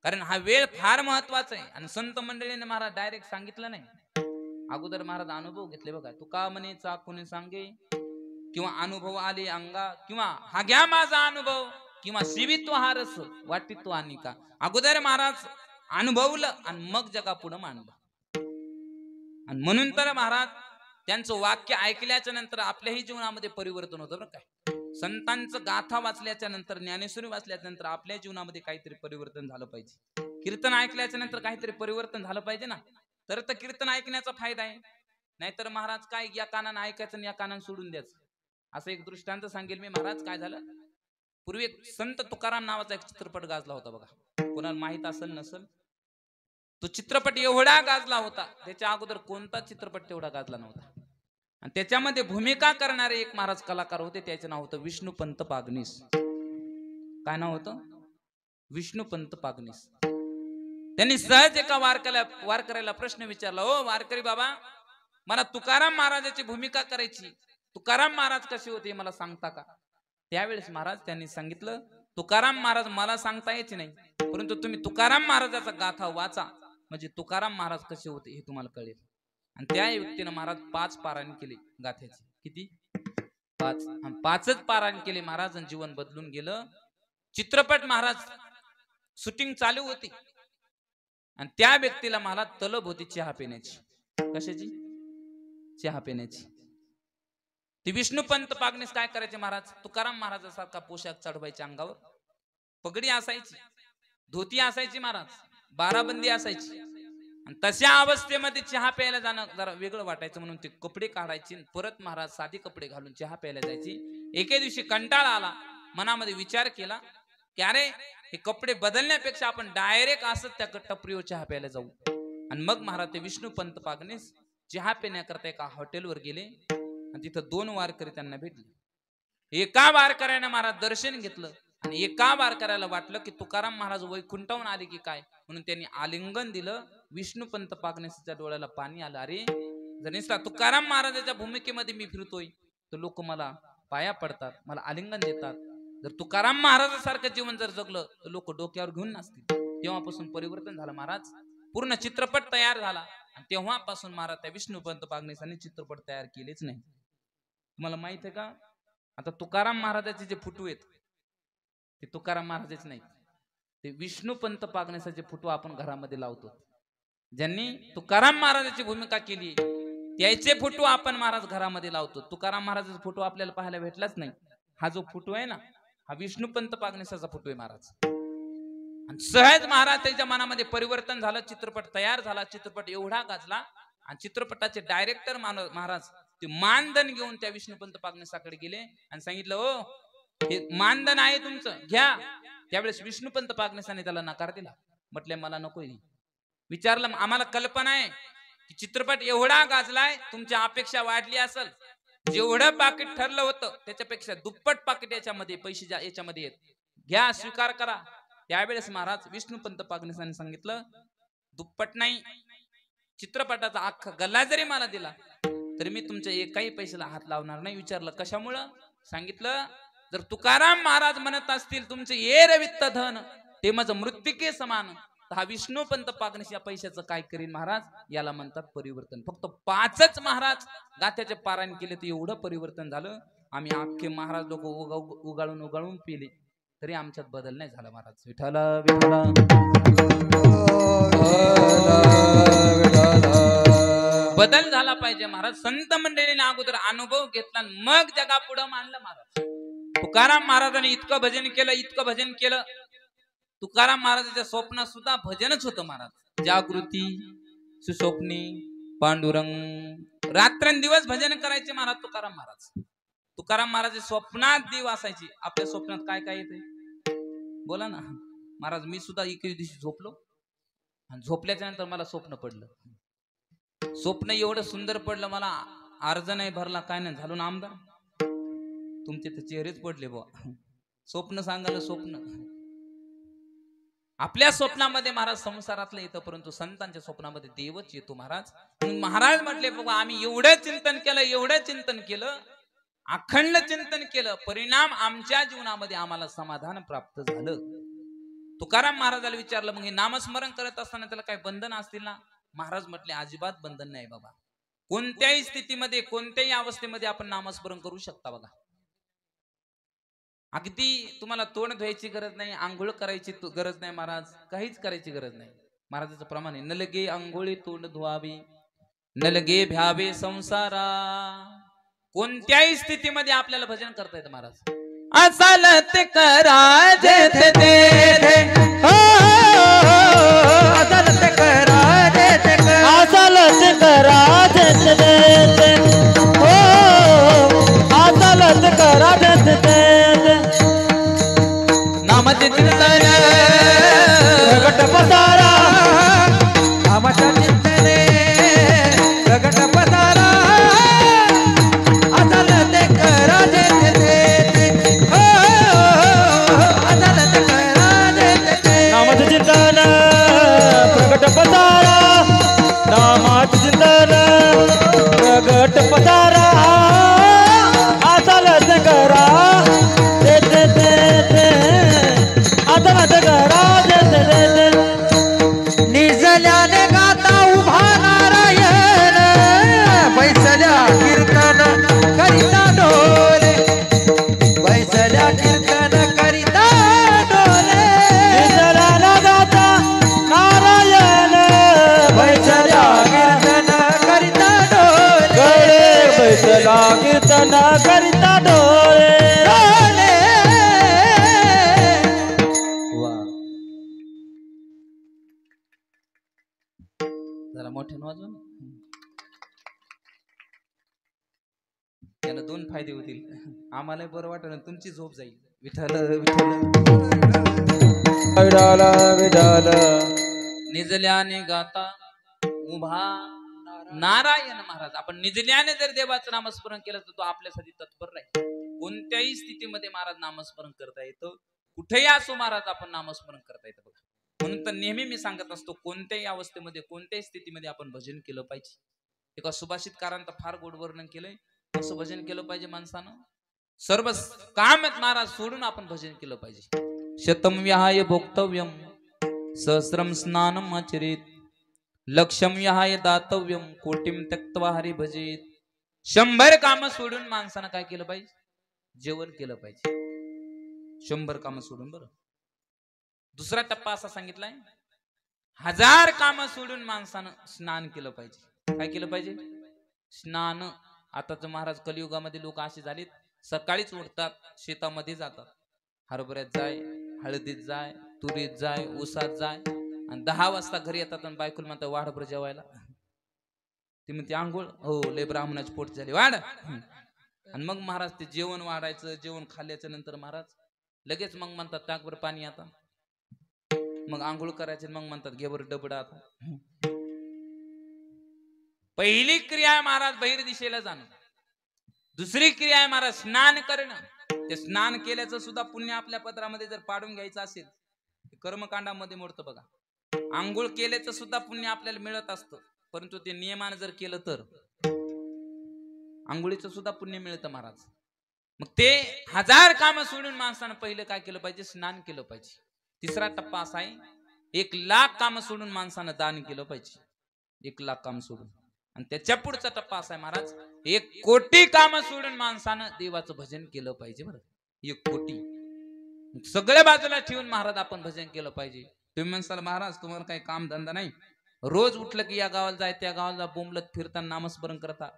कारण हा वेळ फार महत्वाचा आहे. आणि संत मंडळीने महाराज डायरेक्ट सांगितलं नाही. अगोदर महाराज अनुभव घेतले बघा. तुका म्हणे चाकुने सांगे, किंवा अनुभव आले अंगा, किंवा हा घ्या माझा अनुभव, किंवा शिवित्व हा रस वाटित्व आणि का. अगोदर महाराज अनुभवलं आणि मग जगा पुढे मांडलं. आणि म्हणून तर महाराज त्यांचं वाक्य ऐकल्याच्या नंतर आपल्याही जीवनामध्ये परिवर्तन होतं बरं काय. संतांचं गाथा वाचल्याच्या नंतर, ज्ञानेश्वरी वाचल्याच्या नंतर आपल्या जीवनामध्ये काहीतरी परिवर्तन झालं पाहिजे. कीर्तन ऐकल्याच्या नंतर काहीतरी परिवर्तन झालं पाहिजे ना, तर कीर्तन ऐकण्याचा फायदा आहे. नाहीतर महाराज काय या कानानं ऐकायचं आणि या कानानं सोडून द्यायचं. असं एक दृष्टांत सांगेल मी महाराज. काय झालं, पूर्वी एक संत तुकाराम नावाचा एक चित्रपट गाजला होता बघा. कोणाला माहित असेल नसेल, तो चित्रपट एवढा गाजला होता, त्याच्या अगोदर कोणता चित्रपट तेवढा गाजला नव्हता. आणि त्याच्यामध्ये भूमिका करणारे एक महाराज कलाकार होते, त्याचं नाव होतं विष्णुपंत पागनीस. काय नाव होतं? विष्णुपंत पागनीस. त्यांनी सहज एका वारकऱ्याला प्रश्न विचारला, ओ वारकरी बाबा, मला तुकाराम महाराजाची भूमिका करायची, तुकाराम महाराज कसे होते मला सांगता का? त्यावेळेस महाराज त्यांनी सांगितलं, तुकाराम महाराज मला सांगता यायचे नाही, परंतु तुम्ही तुकाराम महाराजाचा गाथा वाचा, म्हणजे तुकाराम महाराज कसे होते हे तुम्हाला कळेल. आणि त्या व्यक्तीनं महाराज 5 पारायण केले गाथ्याचे. किती? 5. 5च पारायण केले महाराज. जीवन बदलून गेलं. चित्रपट महाराज शूटिंग चालू होती आणि त्या व्यक्तीला महाराज तलब होती चहा पिण्याची. कशाची? चहा पिण्याची. ती विष्णुपंत पागनीस काय करायचे महाराज, तुकाराम महाराजासारखा पोशाख चढवायचे, अंगावर पगडी असायची, धोती असायची महाराज, बाराबंदी असायची. आणि तशा अवस्थेमध्ये चहा प्यायला जाणं जरा वेगळं वाटायचं, म्हणून ते कपडे काढायचे, परत महाराज साधी कपडे घालून चहा प्यायला जायची. एके दिवशी कंटाळा आला, मनामध्ये विचार केला की अरे हे कपडे बदलण्यापेक्षा आपण डायरेक्ट असं त्या टपरीवर चहा प्यायला जाऊ. आणि मग महाराज ते विष्णुपंत पागणेस चहा पिण्याकरता एका हॉटेलवर गेले आणि तिथं 2 वारकरी त्यांना भेटले. एका वारकऱ्याने महाराज दर्शन घेतलं आणि एका वारकऱ्याला वाटलं की तुकाराम महाराज वैकुंठावून आले की काय, म्हणून त्यांनी आलिंगन दिलं. विष्णुपंत पागणेसच्या डोळ्याला पाणी आलं. अरे जर तुकाराम महाराजाच्या भूमिकेमध्ये मी फिरतोय तर लोक मला पाया पडतात, मला आलिंगन देतात. जर तुकाराम महाराजासारखं जीवन जर जगलं तर लोक डोक्यावर घेऊन नसतील. तेव्हापासून परिवर्तन झालं महाराज. पूर्ण चित्रपट तयार झाला आणि तेव्हापासून महाराज त्या विष्णुपंत पागणेसांनी चित्रपट तयार केलेच नाही. तुम्हाला माहित आहे का, आता तुकाराम महाराजाचे जे फोटो आहेत ते तुकाराम महाराजाचे नाही, ते विष्णुपंत पागणेसाचे फोटो आपण घरामध्ये लावतो. ज्यांनी तुकाराम महाराजाची भूमिका केली त्याचे फोटो आपण महाराज घरामध्ये लावतो. तुकाराम महाराजाचा फोटो आपल्याला पाहायला भेटलाच नाही. हा जो फोटो आहे ना, हा विष्णुपंत पागणेसाचा फोटो आहे महाराज. आणि सहज महाराज त्याच्या मनामध्ये परिवर्तन झालं. चित्रपट तयार झाला. चित्रपट एवढा गाजला आणि चित्रपटाचे डायरेक्टर महाराज ते मानधन घेऊन त्या विष्णुपंत पागणेसाकडे गेले आणि सांगितलं, ओ हे मानधन आहे तुमचं, घ्या. त्यावेळेस विष्णुपंत पागणेसाने त्याला नकार दिला. म्हटले मला नकोय. विचारलं, आम्हाला कल्पना आहे की चित्रपट एवढा गाजलाय, तुमच्या अपेक्षा वाढली असेल, जेवढं पाकिट ठरलं होतं त्याच्यापेक्षा दुप्पट पाकिट याच्यामध्ये पैसे याच्यामध्ये येत, घ्या, स्वीकार करा. त्यावेळेस महाराज विष्णुपंत पागणेसांनी सांगितलं, दुप्पट नाही, चित्रपटाचा अख्खा गल्ला जरी मला दिला तरी मी तुमच्या एकाही पैशाला हात लावणार नाही. विचारलं कशामुळं, सांगितलं जर तुकाराम महाराज म्हणत असतील तुमचे येर वित्त धन ते माझं मृत्तिके समान, तर हा विष्णुपंत पागणेस या पैशाचं काय करीन महाराज. याला म्हणतात परिवर्तन. फक्त 5च महाराज गाथ्याचे पारायण केले तर एवढं परिवर्तन झालं. आम्ही अख्खे महाराज लोक उगाळून उगाळून पिले तरी आमच्यात बदल नाही झाला महाराज. विठाला विठाला बदल झाला पाहिजे महाराज. संत मंडळीने अगोदर अनुभव घेतला मग जगा पुढे मानलं महाराज. तुकाराम महाराजांनी इतकं भजन केलं, इतकं भजन केलं. तुकाराम महाराजांच्या स्वप्नात सुद्धा भजनच होतं महाराज. जागृती सुस्वप्नी पांडुरंग, रात्रंदिवस भजन करायचे महाराज तुकाराम महाराज. तुकाराम महाराज स्वप्नात देव असायची. आपल्या स्वप्नात काय काय येते बोला ना महाराज. मी सुद्धा एके दिवशी झोपलो आणि झोपल्याच्या नंतर मला स्वप्न पडलं. स्वप्न एवढं सुंदर पडलं, मला अर्ज नाही भरला, काय नाही, झालो ना आमदार. तुमचे तर चेहरेच पडले बुवा. स्वप्न सांगायला स्वप्न. आपल्या स्वप्नामध्ये महाराज संसारातलं येतं, परंतु संतांच्या स्वप्नामध्ये देवच येतो महाराज. महाराज म्हटले बाबा आम्ही एवढं चिंतन केलं, एवढं चिंतन केलं, अखंड चिंतन केलं, परिणाम आमच्या जीवनामध्ये आम्हाला समाधान प्राप्त झालं. तुकाराम महाराजाला विचारलं, मग हे नामस्मरण करत असताना त्याला काही बंधन असतील ना. महाराज म्हटले अजिबात बंधन नाही बाबा. कोणत्याही स्थितीमध्ये कोणत्याही अवस्थेमध्ये आपण नामस्मरण करू शकता बघा. अगदी तुम्हाला तोंड धुवायची गरज नाही, आंघोळ करायची गरज नाही महाराज, काहीच करायची गरज नाही. महाराजाचं प्रमाण आहे, नलगे आंघोळी तोंड धुवावी, नलगे भ्यावे संसारा. कोणत्याही स्थितीमध्ये आपल्याला भजन करता येतं महाराज. असलत करा जेथे तेथे, असलत करा जेथे तेथे, असलत करा जेथे तेथे, असलत करा जेथे तेथे. नामाचे चिंतन प्रगट पसारा, नामाच्या चिंतने प्रगट पसारा. असलत करा जेथे तेथे, असलत करा जेथे तेथे. नामाचे चिंतन प्रगट पसारा, नामाचे चिंतन प्रगट पसारा. असलत करा जेथे तेथे, असलत करा जेथे तेथे. निजल्याने गाता उभा नारायण, बैसल्या कीर्तन करिता डोले, बैसल्या कीर्तन करिता डोले. निजल्याने गाता नारायण, बैसल्या कीर्तन करिता डोले, बैसल्या कीर्तन करिता डोले डोले. जरा मोठ्यानं वाजवा ना. त्याला 2 फायदे होतील. आम्हाला बरं वाटेल, तुमची झोप जाईल. विठ्ठल विठ्ठल विठाल विठाल निजल्याने गाता उभा नारायण महाराज. आपण निजल्याने जर देवाचं नामस्मरण केलं तर तो आपल्यासाठी तत्पर राहील. कोणत्याही स्थितीमध्ये महाराज नामस्मरण करता येतं. कुठेही असो महाराज आपण नामस्मरण करता येतं बघा. म्हणून तर नेहमी मी सांगत असतो कोणत्याही अवस्थेमध्ये कोणत्याही स्थितीमध्ये आपण भजन केलं पाहिजे. एका सुभाषितकारांत फार गोड वर्णन केलंय. कसं भजन केलं पाहिजे माणसानं. सर्व काम महाराज सोडून आपण भजन केलं पाहिजे. शतम विहाय भोक्तव्यम सहस्रम स्नानम आचरेत लक्षम विहाय दातव्यम कोटीम त्यक्त्वा हरी भजेत. 100 काम सोडून माणसानं काय केलं पाहिजे. जेवण केलं पाहिजे. 100 काम सोडून. बरं दुसरा टप्पा असा सांगितलाय 1000 काम सोडून माणसानं स्नान केलं पाहिजे. काय केलं पाहिजे. स्नान. आताच महाराज कलियुगामध्ये लोक असे झालेत सकाळीच उठतात शेतामध्ये जातात हरभऱ्यात जाय हळदीत जाय तुरीत जाय ऊसात जाय आणि 10 वाजता घरी येतात आणि बायकोला म्हणतात वाढ बरं जेवायला. ती म्हणते आंघोळ हो लय ब्राह्मणाची पोट झाली वाढ. आणि मग महाराज ते जेवण वाढायचं. जेवण खाल्ल्याच्या नंतर महाराज लगेच मग म्हणतात टाक बरं पाणी आता. मग आंघोळ करायचे मग म्हणतात घे बरं डबडा आता. पहिली क्रिया आहे महाराज बहिर दिशेला जाणं. दुसरी क्रिया आहे महाराज स्नान करणं. ते स्नान केल्याचं सुद्धा पुण्य आपल्या पत्रामध्ये जर पाडून घ्यायचं असेल कर्मकांडामध्ये मोडतं बघा. आंघोळ केल्याचं सुद्धा पुण्य आपल्याला मिळत असतं परंतु ते नियमानं जर केलं तर आंघोळीचं सुद्धा पुण्य मिळतं महाराज. मग ते 1000 काम सोडून माणसानं पहिलं काय केलं पाहिजे. स्नान केलं पाहिजे. तिसरा टप्पा असा आहे 1,00,000 काम सोडून माणसानं दान केलं पाहिजे. 1,00,000 काम सोडून. आणि त्याच्या पुढचा टप्पा असा आहे महाराज 1,00,00,000 काम सोडून माणसानं देवाचं भजन केलं पाहिजे. बरं 1,00,00,000 सगळ्या बाजूला ठेवून महाराज आपण भजन केलं पाहिजे. तुम्ही म्हणसाल महाराज तुम्हाला काही काम धंदा नाही रोज उठलं की या गावाला जाय त्या गावाला बोंबलत फिरताना नामस्मरण करता.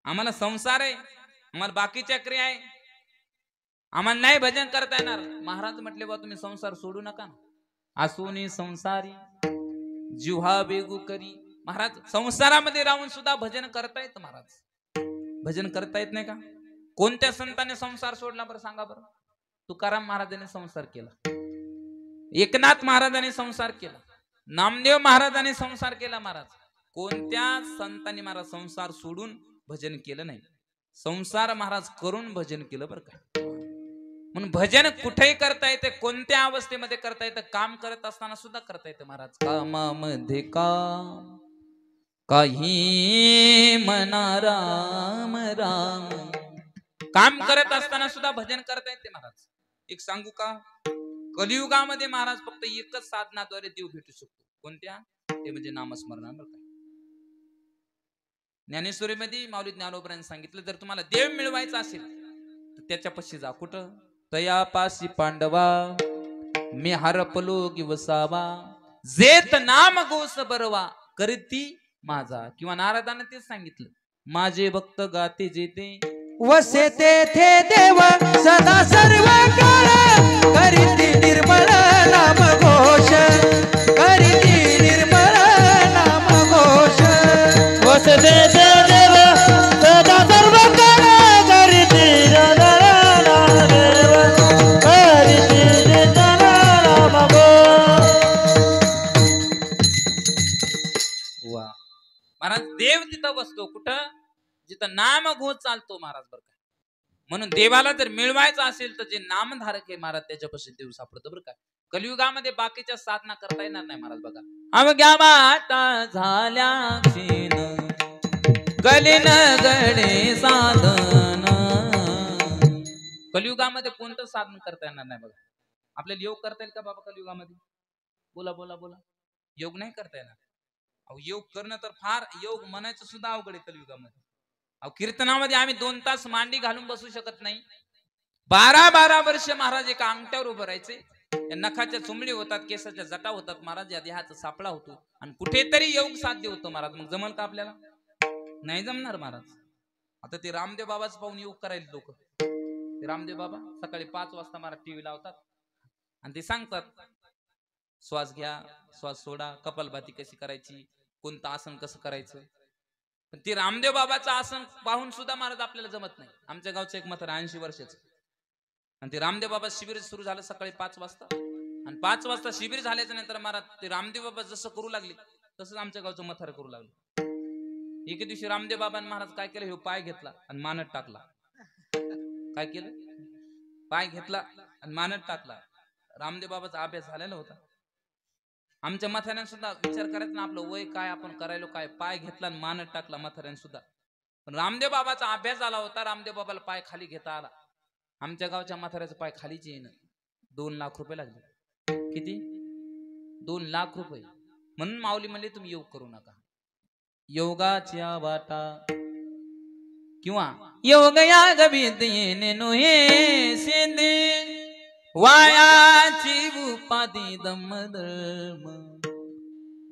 आम्हाला संसार आहे आम्हाला बाकीच्या क्रिया आहे आम्हाला नाही भजन करता येणार. महाराज म्हटले बा तुम्ही संसार सोडू नका. असोनी संसारी जिव्हा बेगू करी. महाराज संसारामध्ये राहून सुद्धा भजन करता येत. महाराज भजन करता येत नाही का. कोणत्या संताने संसार सोडला बरं सांगा बरं. तुकाराम महाराजांनी संसार केला. एकनाथ महाराजांनी संसार केला. नामदेव महाराजांनी संसार केला. महाराज कोणत्या संतांनी महाराज संसार सोडून भजन केलं नाही. संसार महाराज करून भजन केलं बरं का. म्हणून भजन कुठेही करता येते कोणत्या अवस्थेमध्ये करता येतं. काम करत असताना सुद्धा करता येतं महाराज. कामामध्ये काम काही मना राम राम. काम करत असताना सुद्धा भजन करता येते महाराज. एक सांगू का कलियुगामध्ये महाराज फक्त एकच साधनाद्वारे देव भेटू शकतो. कोणत्या. ते म्हणजे नामस्मरण. ज्ञानेश्वरीमध्ये माऊली ज्ञानोबरांनी सांगितलं जर तुम्हाला देव मिळवायचा असेल तर त्याच्यापाशी जा. कुठं. तयापाशी पांडवा मी हरपलो गिवसावा जेत नाम गोस बरवा करती माझा. किंवा नारदाने तेच सांगितलं माझे भक्त गाते जेते वसे तेथे देव सदा सर्व काळ करीती निर्मळ नाम घोष करीती निर्मळ नाम घोष. वसे तेथे देव सदा सर्व काळ करीती निर्मळ करीती निर्मळ नाम घोष. वा महाराज देव तिथं बसतो. कुठं. जिथं नाम घोष चालतो महाराज बरं का. म्हणून देवाला जर मिळवायचं असेल तर जे नामधारक आहे महाराज त्याच्यापासून देव सापडतो बरं का. कलियुगामध्ये बाकीच्या साधना करता येणार नाही महाराज बघा. अवघ्या वाटा झाल्या क्षीण कलीन गडे साधन. कलियुगामध्ये कोणतं साधन करता येणार नाही बघा. आपल्याला योग करता येईल का बाबा कलियुगामध्ये. बोला बोला बोला. योग नाही करता येणार. अहो योग करणं तर फार योग म्हणायचं सुद्धा अवघड आहे कलियुगामध्ये. अहो कीर्तनामध्ये आम्ही 2 तास मांडी घालून बसू शकत नाही. 12-12 वर्ष महाराज एका अंगठ्यावर उभं राहायचे. नखाच्या चुमडी होतात केसाच्या जटा होतात महाराज या देहाचा सापळा होतो आणि कुठेतरी योग साध्य होतो महाराज. मग जमल का आपल्याला. नाही जमणार महाराज. आता ते रामदेव बाबाच पाहून योग करायला लोक. ते रामदेव बाबा सकाळी 5 वाजता महाराज टीव्ही लावतात आणि ते सांगतात श्वास घ्या श्वास सोडा कपालभाती कशी करायची कोणतं आसन कसं करायचं. पण ते रामदेव बाबाचं आसन पाहून सुद्धा महाराज आपल्याला जमत नाही. आमच्या गावचं एक म्हातारं 80 वर्षाचं आणि ते रामदेव बाबा शिबिर सुरू झालं सकाळी 5 वाजता आणि 5 वाजता शिबिर झाल्याच्या नंतर महाराज ते रामदेव बाबा जसं करू लागले तसंच आमच्या गावचं मथार करू लागलं। एके दिवशी रामदेव बाबांनी महाराज काय केलं, हे पाय घेतला आणि मानत टाकला। काय केलं, पाय घेतला आणि मानत टाकला। रामदेव बाबाचा अभ्यास झालेला होता। आमच्या म्हाताऱ्याने सुद्धा विचार करायचा ना आपलं वय काय, आपण करायलो काय, पाय घेतला आणि मानत टाकला म्हाताऱ्याने सुद्धा। पण रामदेव बाबाचा अभ्यास झाला होता, रामदेव बाबाला पाय खाली घेता आला। आमच्या गावच्या म्हाताऱ्याचा पाय खालीच येईन। 2 लाख रुपये लागले। किती? 2 लाख रुपये। म्हणून माऊली म्हणले तुम्ही योग करू नका, योगाच्या वाटा किंवा योग याग विद्येने नुहे सेंदे वायाची उपाधी दमधर्म,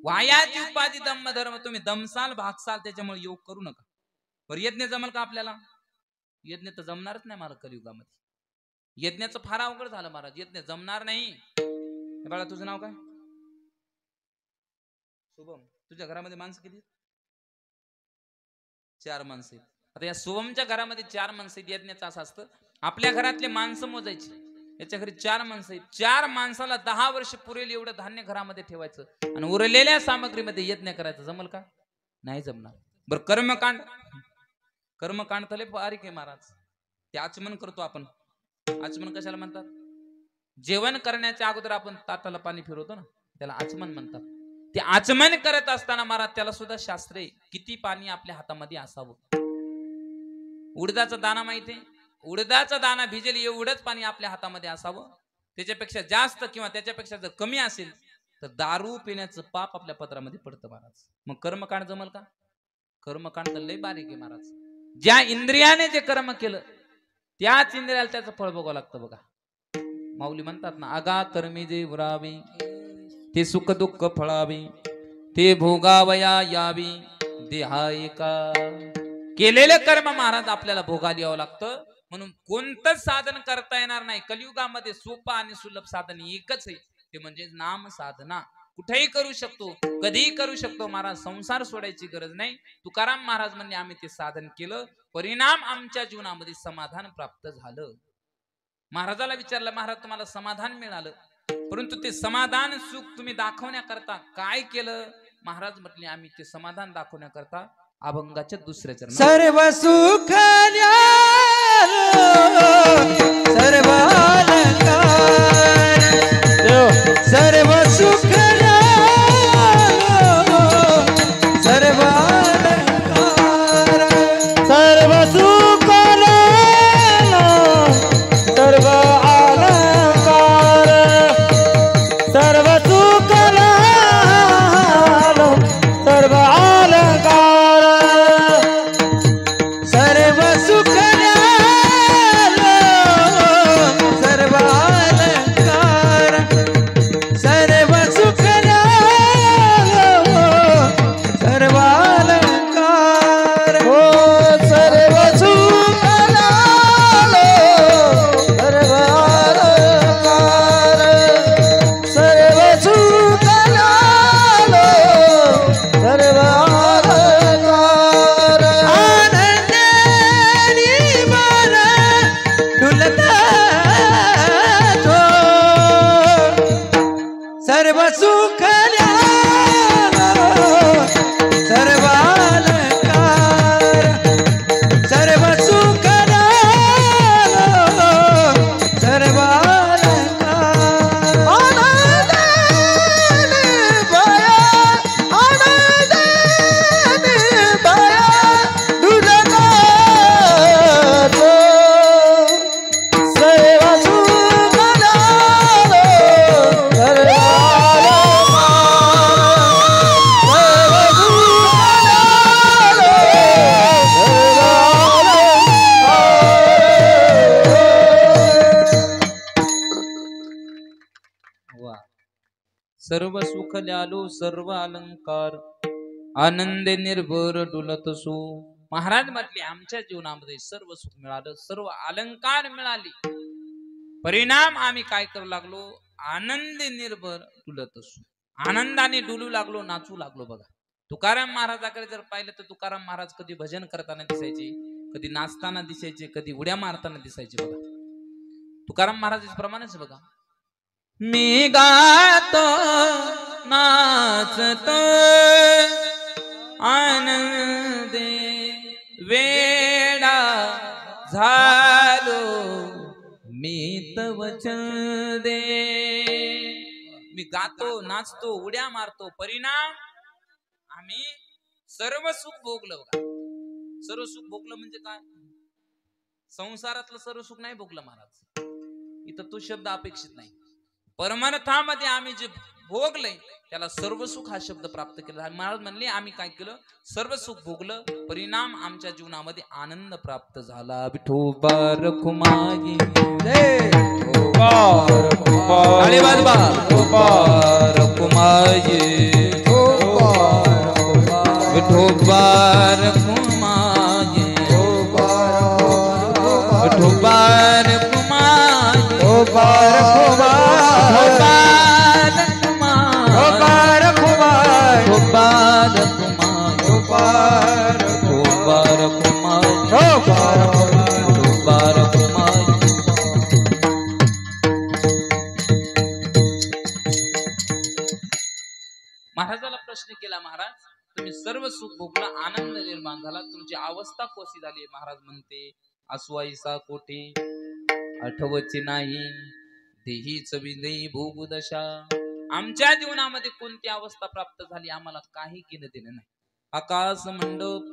वायाची उपाधी दमधर्म। तुम्ही दमसाल भागसाल त्याच्यामुळे योग करू नका। बरं यज्ञ जमल का आपल्याला? यज्ञ तर जमणारच नाही मला कलियुगामध्ये। यज्ञाचं फार अवघड झालं महाराज, यज्ञ जमणार नाही। बाळा तुझं नाव काय? शुभम। तुझ्या घरामध्ये माणसं किती? 4 माणसं आहेत। आता या शुभमच्या घरामध्ये 4 माणसं आहेत। यज्ञाचं असं असतं आपल्या घरातले माणसं मोजायची, याच्या घरी 4 माणसं आहेत। 4 माणसाला 10 वर्ष पुरेल एवढं धान्य घरामध्ये ठेवायचं आणि उरलेल्या सामग्रीमध्ये यज्ञ करायचं। जमल का? नाही जमणार। बरं कर्मकांड, कर्मकांड तले बारीक आहे महाराज। ते आचमन करतो आपण। आचमन कशाला म्हणतात? जेवण करण्याच्या अगोदर आपण ताटाला पाणी फिरवतो ना, त्याला आचमन म्हणतात। ते आचमन करत असताना महाराज त्याला सुद्धा शास्त्र आहे, किती पाणी आपल्या हातामध्ये असावं। उडदाचा दाना माहिती आहे? उडदाचा दाना भिजेल एवढंच पाणी आपल्या हातामध्ये असावं। त्याच्यापेक्षा जास्त किंवा त्याच्यापेक्षा जर कमी असेल तर दारू पिण्याचं पाप आपल्या पत्रामध्ये पडतं महाराज। मग कर्मकांड जमल का? कर्मकांड तर लय बारीक आहे महाराज। ज्या इंद्रियाने जे कर्म केलं त्याच इंद्रियाला त्याचं फळ भोगावं लागतं बघा। माऊली म्हणतात ना, आगा कर्मी जे उरावे ते सुख दुःख फळावे, ते भोगावया यावी देहा एका। केलेले कर्म महाराज आपल्याला भोगायला यावं लागतं। म्हणून कोणतंच साधन करता येणार नाही कलियुगामध्ये। सोपं आणि सुलभ साधन एकच आहे, ते म्हणजे नाम साधना। कुठेही करू शकतो, कधीही करू शकतो महाराज। संसार सोडायची गरज नाही। तुकाराम महाराज म्हणजे आम्ही ते साधन केलं, परिणाम आमच्या जीवनामध्ये समाधान प्राप्त झालं। महाराजाला विचारलं, महाराज तुम्हाला समाधान मिळालं, परंतु ते समाधान सुख तुम्ही दाखवण्याकरता काय केलं? महाराज म्हटले आम्ही ते समाधान दाखवण्याकरता अभंगाच्या दुसऱ्या चरणात सर्व सुख सर्व अलंकार, सर्व सुख सर्व अलंकार, सर्व सुख सर्व अलंकार, सर्व सुख सर्व अलंकार, सर्व सुख सर्व अलंकार, सर्व सुख सर्व अलंकार, हो सर्व सुख सर्व अलंकार, सर्व सुख सर्व अलंकार, आनंदाने मन डुलता तो, सर्व सुख सर्व अलंकार, सर्व सुख सर्व अलंकार, आनंदाने बया, आनंदाने बया डुलता तो, सर्व सुख सर्व वा। सर्व सुख ल्यालो सर्व अलंकार, आनंदे निर्भर डुलत सो। महाराज म्हटले आमच्या जीवनामध्ये सर्व सुख मिळालं, सर्व अलंकार मिळाली, परिणाम आम्ही काय करू लागलो? आनंदे निर्भर डुलत असो, आनंदाने डुलू लागलो, नाचू लागलो। बघा तुकाराम महाराजाकडे जर पाहिलं तर तुकाराम महाराज कधी भजन करताना दिसायचे, कधी नाचताना दिसायचे, कधी उड्या मारताना दिसायचे। बघा तुकाराम महाराज प्रमाणेच बघा, मी गातो नाचतो आनंदे वेडा झालो मी तव छंदे. मी गातो नाचतो उड्या मारतो, परिणाम आम्ही सर्व सुख भोगलं. बघा, सर्व सुख भोगलं म्हणजे काय? संसारातलं सर्व सुख नाही भोगलं महाराज, इथं तो शब्द अपेक्षित नाही. परमार्थामध्ये आम्ही जे भोगलंय त्याला सर्व सुख हा शब्द प्राप्त केला. महाराज म्हणले आम्ही काय केलं? सर्व सुख भोगलं, परिणाम आमच्या जीवनामध्ये आनंद प्राप्त झाला. विठोबा रखुमाई विठोबा रखुमाई विठोबा रखुमाई महाराजाला प्रश्न केला, महाराज तुम्ही सर्व सुख भोगला, आनंद निर्माण झाला, तुमची अवस्था कशी झाली? महाराज म्हणते, आसवाईसा कोठे आठवची नाही, देहीच विदेही भोगदशा. आमच्या जीवनामध्ये कोणती अवस्था प्राप्त झाली आम्हाला काही घेणं देणं नाही. आकाश मंडप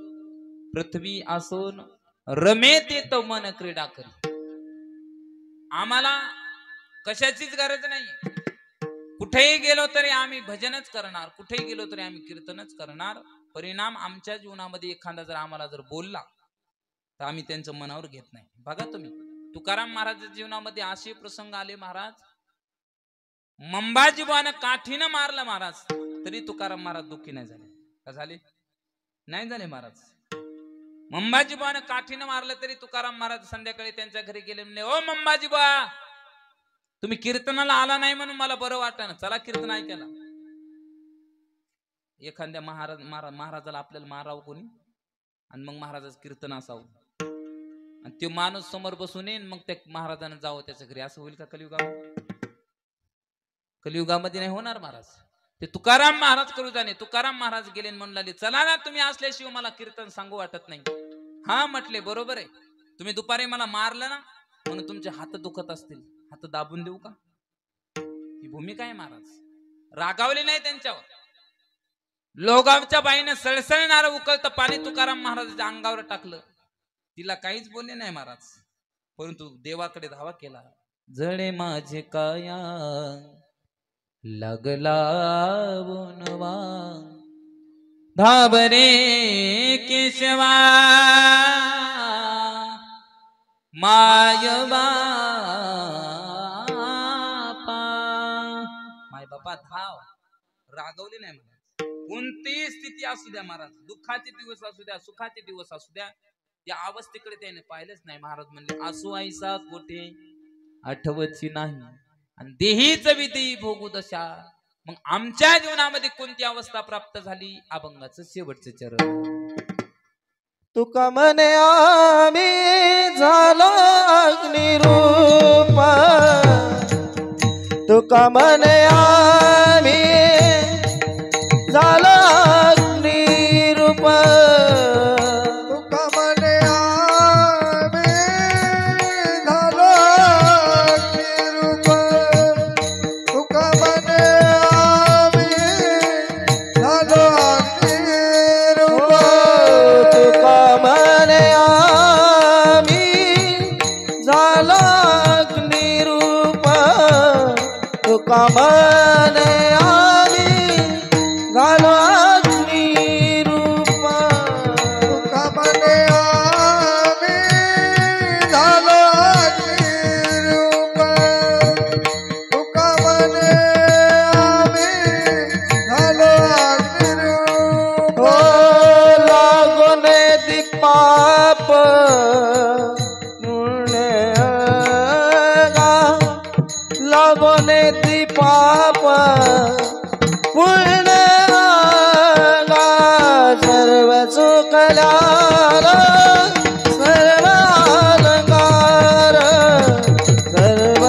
पृथ्वी आसन रमेते तो मन क्रीडा करी. आम्हाला कशाचीच गरज नाही. कुठेही गेलो तरी आम्ही भजनच करणार, कुठेही गेलो तरी आम्ही कीर्तनच करणार. परिणाम आमच्या जीवनामध्ये एखादा जर आम्हाला जर बोलला तर आम्ही त्यांचं मनावर घेत नाही. बघा तुम्ही, तुकाराम महाराजांच्या जीवनामध्ये असे प्रसंग आले, महाराज मंबाजीबानं काठीनं मारलं महाराज, तरी तुकाराम महाराज दुःखी नाही झाले. का झाले? नाही झाले महाराज. मंबाजीबानं काठीनं मारलं तरी तुकाराम महाराज संध्याकाळी त्यांच्या घरी गेले, म्हणले ओ मंबाजीबा, तुम्ही कीर्तनाला आला नाही म्हणून मला बरं वाटलं, चला कीर्तन ऐकायला. एखाद्या महाराजाला आपल्याला मारावं कोणी आणि मग महाराजाचं कीर्तन असावं आणि तो माणूस समोर बसून येईन, मग त्या महाराजांना जावं त्याच्या घरी, असं होईल का कलियुगामध्ये? कलियुगामध्ये नाही होणार महाराज. ते तुकाराम महाराज करू जाणे. तुकाराम महाराज गेले म्हणून लागले, चला ना तुम्ही असल्याशिवाय मला कीर्तन सांगू वाटत नाही. हा म्हटले, बरोबर आहे, तुम्ही दुपारी मला मारलं ना म्हणून तुमचे हात दुखत असतील, हात दाबून देऊ का? ही भूमिका आहे महाराज. रागावले नाही त्यांच्यावर. लोगावच्या बाईने सळसळणारं उकळतं पाणी तुकाराम महाराजाच्या अंगावर टाकलं, तिला काहीच बोलले नाही महाराज, परंतु देवाकडे धावा केला. जळे माझे काया लागला बोनवा, धाबरे केशवा माय बापा धाव. रागवले नाही महाराज. कोणतीही स्थिती असू द्या महाराज, दुःखाचे दिवस असू द्या, सुखाचे दिवस असू द्या, त्या अवस्थेकडे त्याने पाहिलेच नाही. महाराज म्हणले, आसू आईसा कोठे आठवची नाही आणि देहीच विधी भोगू दशा. मग आमच्या जीवनामध्ये कोणती अवस्था प्राप्त झाली? अभंगाचं शेवटचे चरण. तुका म्हणे आम्ही झालो अग्निरूप, तुका म्हणे आम्ही झालो अग्निरूप, तुका म्हणे आम्ही झालो अग्निरूप, तुका म्हणे आम्ही झालो अग्निरूप, तुका म्हणे आम्ही झालो अग्निरूप, तुका म्हणे आम्ही झालो अग्निरूप, तुका म्हणे आम्ही झालो अग्निरूप, तुका म्हणे आम्ही झालो अग्निरूप. हो लागून दीपाप लागून दीपाप पूर्ण सर्व सुखला सर्व अलंकार सर्व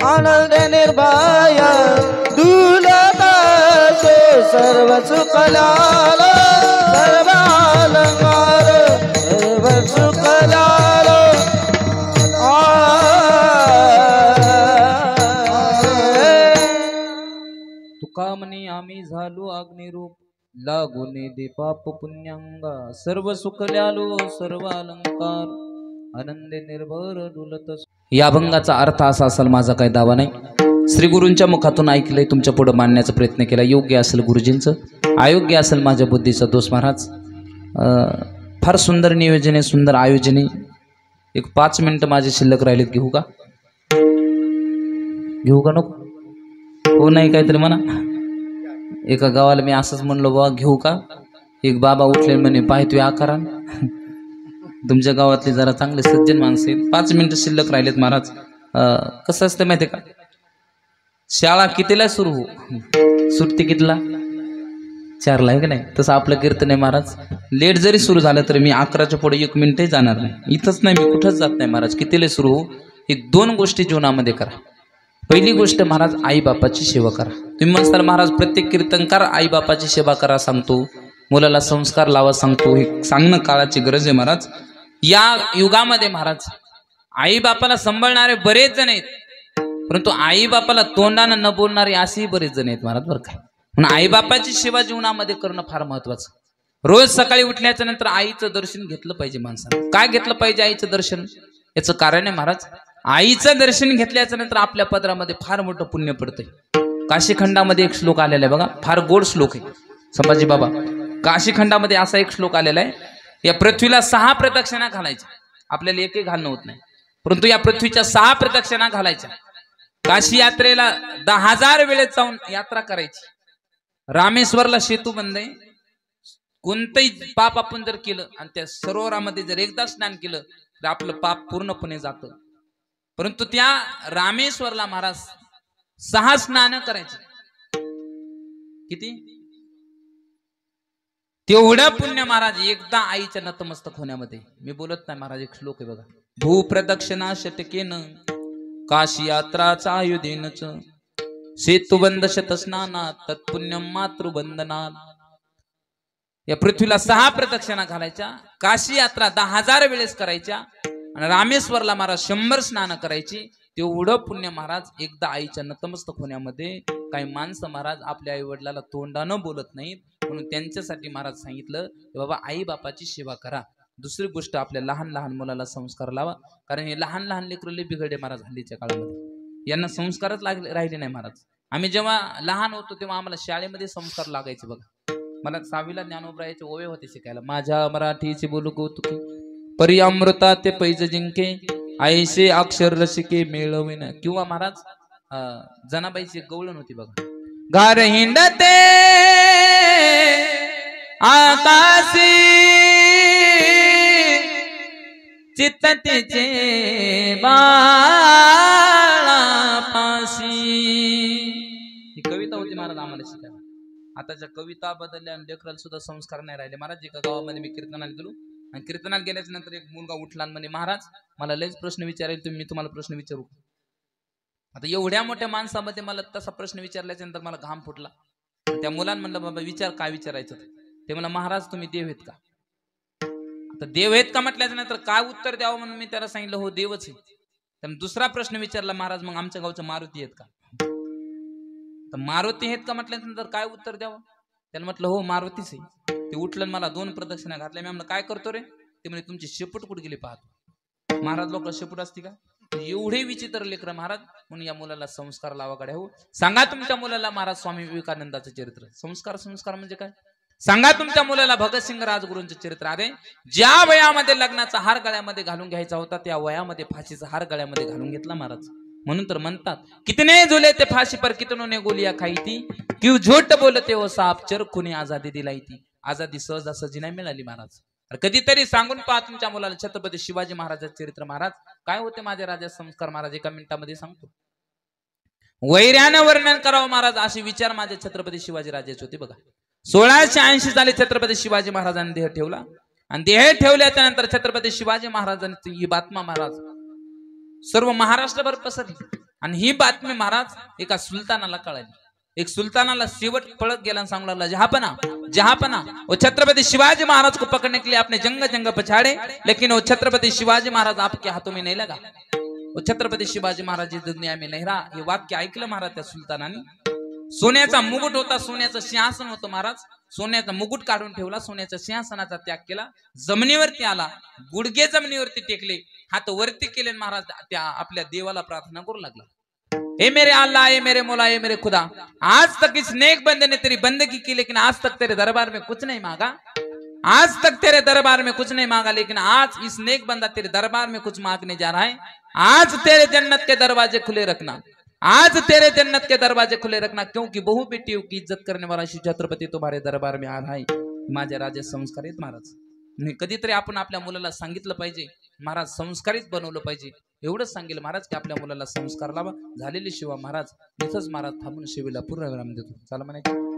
आनंद निर्भय दुलदास सर्व सुखलाल सर्व अलंकार सर्व सुखलाल तुका म्हणे आम्ही झालो अग्निरूप लागुने दे पाप पुण्यांगा सर्व सुखल्यालो सर्व अलंकार आनंदे निर्भर डुलत. या अभंगाचा अर्थ असा असेल, माझा काही दावा नाही, श्री गुरूंच्या मुखातून ऐकलंय, तुमच्या पुढे मांडण्याचा प्रयत्न केला. योग्य असेल गुरुजींचं, अयोग्य असेल माझ्या बुद्धीचा दोष. महाराज फार सुंदर नियोजने, सुंदर आयोजने. एक 5 मिनिटं माझे शिल्लक राहिलेत, घेऊ का? घेऊ का नको? हो नाही काहीतरी म्हणा. एका गावाला मी असंच म्हणलो, बाबा घेऊ का? एक बाबा उठले म्हणे, पाय तू आकारा. तुमच्या गावातले जरा चांगले सज्जन माणसे. 5 मिनिटं शिल्लक राहिलेत महाराज. कसं असतं माहिती आहे का, शाळा कितीला सुरू हो, सुट्टी कितीला? 4ला आहे का नाही? तसं आपलं कीर्तन आहे महाराज. लेट जरी सुरू झालं तरी मी 11च्या पुढे 1 मिनिटही जाणार नाही. इथंच नाही, मी कुठंच जात नाही महाराज. कितीला सुरू हो, ही 2 गोष्टी जीवनामध्ये करा. पहिली गोष्ट महाराज, आई बापाची सेवा करा. तुम्ही म्हणताल महाराज प्रत्येक कीर्तनकार आई बापाची सेवा करा सांगतो, मुलाला संस्कार लावा सांगतो. हे सांगणं काळाची गरज आहे महाराज. या युगामध्ये महाराज आई बापाला सांभाळणारे बरेच जण आहेत, परंतु आई बापाला तोंडानं न बोलणारे असेही बरेच जण आहेत महाराज, बरं काय. म्हणून आई बापाची सेवा जीवनामध्ये करणं फार महत्वाचं. रोज सकाळी उठल्याच्या नंतर आईचं दर्शन घेतलं पाहिजे माणसानं. काय घेतलं पाहिजे आईचं दर्शन? याचं कारण आहे महाराज, आईचं दर्शन घेतल्याच्या नंतर आपल्या पदरामध्ये फार मोठं पुण्य पडतंय. काशीखंडामध्ये एक श्लोक आलेला आहे बघा, फार गोड श्लोक आहे. संभाजी बाबा काशीखंडामध्ये असा एक श्लोक आलेला आहे, या पृथ्वीला 6 प्रदक्षिणा घालायच्या. आपल्याला एकही घालणं होत नाही, परंतु या पृथ्वीच्या 6 प्रदक्षिणा घालायच्या. काशी यात्रेला 10,000 वेळेस जाऊन यात्रा करायची. रामेश्वरला सेतू बंद आहे. कोणतंही पाप आपण जर केलं आणि त्या सरोवरामध्ये जर एकदा स्नान केलं तर आपलं पाप पूर्णपणे जातं. परंतु त्या रामेश्वरला महाराज 6 स्नान करायचे. किती? तेवढं पुण्य महाराज एकदा आईच्या नतमस्तक होण्यामध्ये. मी बोलत नाही महाराज, एक श्लोक आहे बघा, भूप्रदक्षिणा शतकेन काशी यात्राचा आयुधेनच सेतुबंध शतस्नानात तत्पुण्यम मातृबंधनात. या पृथ्वीला 6 प्रदक्षिणा घालायच्या, काशी यात्रा 10,000 वेळेस करायच्या आणि रामेश्वरला महाराज 100 स्नान करायची. तेवढं पुण्य महाराज एकदा आईच्या नतमस्तक होण्यामध्ये. काही माणसं महाराज आपल्या आई वडिलाला तोंडानं बोलत नाहीत, म्हणून त्यांच्यासाठी महाराज सांगितलं की बाबा आई बापाची सेवा करा. दुसरी गोष्ट, आपल्या लहान लहान मुलाला संस्कार लावा, कारण हे लहान लहान लेकरं लय बिघडले महाराज हल्लीच्या काळामध्ये. यांना संस्कारच राहिले नाही महाराज. आम्ही जेव्हा लहान होतो तेव्हा आम्हाला शाळेमध्ये संस्कार लागायचे बघा. मला 6वीला ज्ञानोबरायाचे ओवे होते शिकायला. माझ्या मराठीचे बोलू कौतुके परी अमृता ते पैज जिंके ऐसे अक्षर रसिके मिळविन. किंवा महाराज जनाबाईची गवळण होती बघा, गार हिंडते आकाशी चित्त तिचे बाळा पाशी. ही कविता होती महाराज. महाराज आम्हाला शिकायला. आताच्या कविता बदलल्या आणि लेकराला सुद्धा संस्कार नाही राहिले महाराज. एका गावामध्ये मी कीर्तनाला गेलो आणि कीर्तनाला गेल्याच्या नंतर एक मुलगा उठला आणि म्हणे महाराज मला लयच प्रश्न विचारेल तुम्ही, मी तुम्हाला प्रश्न विचारू. आता एवढ्या मोठ्या माणसामध्ये मला तसा प्रश्न विचारल्याच्या नंतर मला घाम फुटला. त्या मुलांना म्हणलं बाबा विचार, काय विचारायचं. ते मला महाराज तुम्ही देव आहेत का. आता देव आहेत का म्हटल्याच्या नंतर काय उत्तर द्यावं म्हणून मी त्याला सांगितलं हो देवच आहे. तर दुसरा प्रश्न विचारला महाराज मग आमच्या गावचं मारुती आहेत का. तर मारुती आहेत का म्हटल्यानंतर काय उत्तर द्यावं. त्याला म्हटलं हो मारुतीच आहे. ते उठलं मला 2 प्रदक्षिणा घातल्या. मी म्हणलं काय करतो रे. ते म्हणजे तुमची शेपूट कुठे गेली पाहतो. महाराज लोक शेपूट असते का. एवढे विचित्र लेकर महाराज. म्हणून या मुलाला संस्कार लावाकडे हो. सांगा तुमच्या मुलाला महाराज स्वामी विवेकानंदाचं चरित्र. संस्कार संस्कार म्हणजे काय सांगा तुमच्या मुलाला भगतसिंग राजगुरूंचं चरित्र. अरे ज्या वयामध्ये लग्नाचा हार गळ्यामध्ये घालून घ्यायचा होता त्या वयामध्ये फाशीचा हार गळ्यामध्ये घालून घेतला महाराज. म्हणून तर म्हणतात कितने झुले ते फाशी पर कितनों ने गोलियां खाई थी, क्यों झूठ बोलते हो साहब चरखुने आजादी दिलाई थी. आजादी सहजासहजी नाही मिळाली महाराज. कधीतरी सांगून पहा तुमच्या मुलाला छत्रपती शिवाजी महाराजांचे चरित्र. महाराज काय होते माझे राजा संस्कार महाराज एका मिनिटामध्ये सांगतो. वैर्यानं वर्णन करावं महाराज असे विचार माझे छत्रपती शिवाजी राजाचे होते बघा. 1680 साली छत्रपती शिवाजी महाराजांनी देह ठेवला आणि देह ठेवल्याच्या नंतर छत्रपती शिवाजी महाराजांची ही बातमी महाराज सर्व महाराष्ट्रभर पसरली. आणि ही बातमी महाराज एका सुलतानाला कळाली. एक सुलतानाला शेवट पळत गेला आणि सांगू लागला जहापना जहापना वो छत्रपती शिवाजी महाराज को पकड़ने के लिए आपने जंग जंग पछाड़े लेकिन वो छत्रपती शिवाजी महाराज आपके हाथों में नहीं लगा. वो छत्रपती शिवाजी महाराज दुनिया में नहीं रहा. हे वाक्य ऐकलं महाराज त्या सुलतानाने. सोन्याचा मुकुट होता, सोन्याचं सिंहासन होतं महाराज. सोन्याचा मुकुट काढून ठेवला, सोन्याच्या सिंहासनाचा त्याग केला, जमिनीवरती आला, गुडघे जमिनीवरती टेकले, हात वरती केले महाराज त्या आपल्या देवाला प्रार्थना करू लागला. ए मेरे अल्लाह, ए मेरे मौला, ए मेरे खुदा, आज तक इस नेक बंदे ने तेरी बंदगी की लेकिन आज तक तेरे दरबार में कुछ नहीं मांगा. आज तक तेरे दरबार में कुछ नहीं मांगा लेकिन आज इस नेक बंदा तेरे दरबार में कुछ मांगने जा रहा है. आज तेरे जन्नत के दरवाजे खुले रखना, आज तेरे जन्नत के दरवाजे खुले रखना, क्योंकि बहु बेटियों की इज्जत करने वाला श्री छत्रपती तुम्हारे दरबार में आ रहा है. माझ्या राजा संस्कारित महाराज. कधीतरी आपण आपल्या मुलाला सांगितलं पाहिजे महाराज संस्कारित बनवलं पाहिजे. एवढंच सांगेल महाराज की आपल्या मुलाला संस्कार लावा. झालेली शिवा महाराज इथंच महाराज थांबून शिवेला पूर्ण विराम देतो. चला म्हणायचं.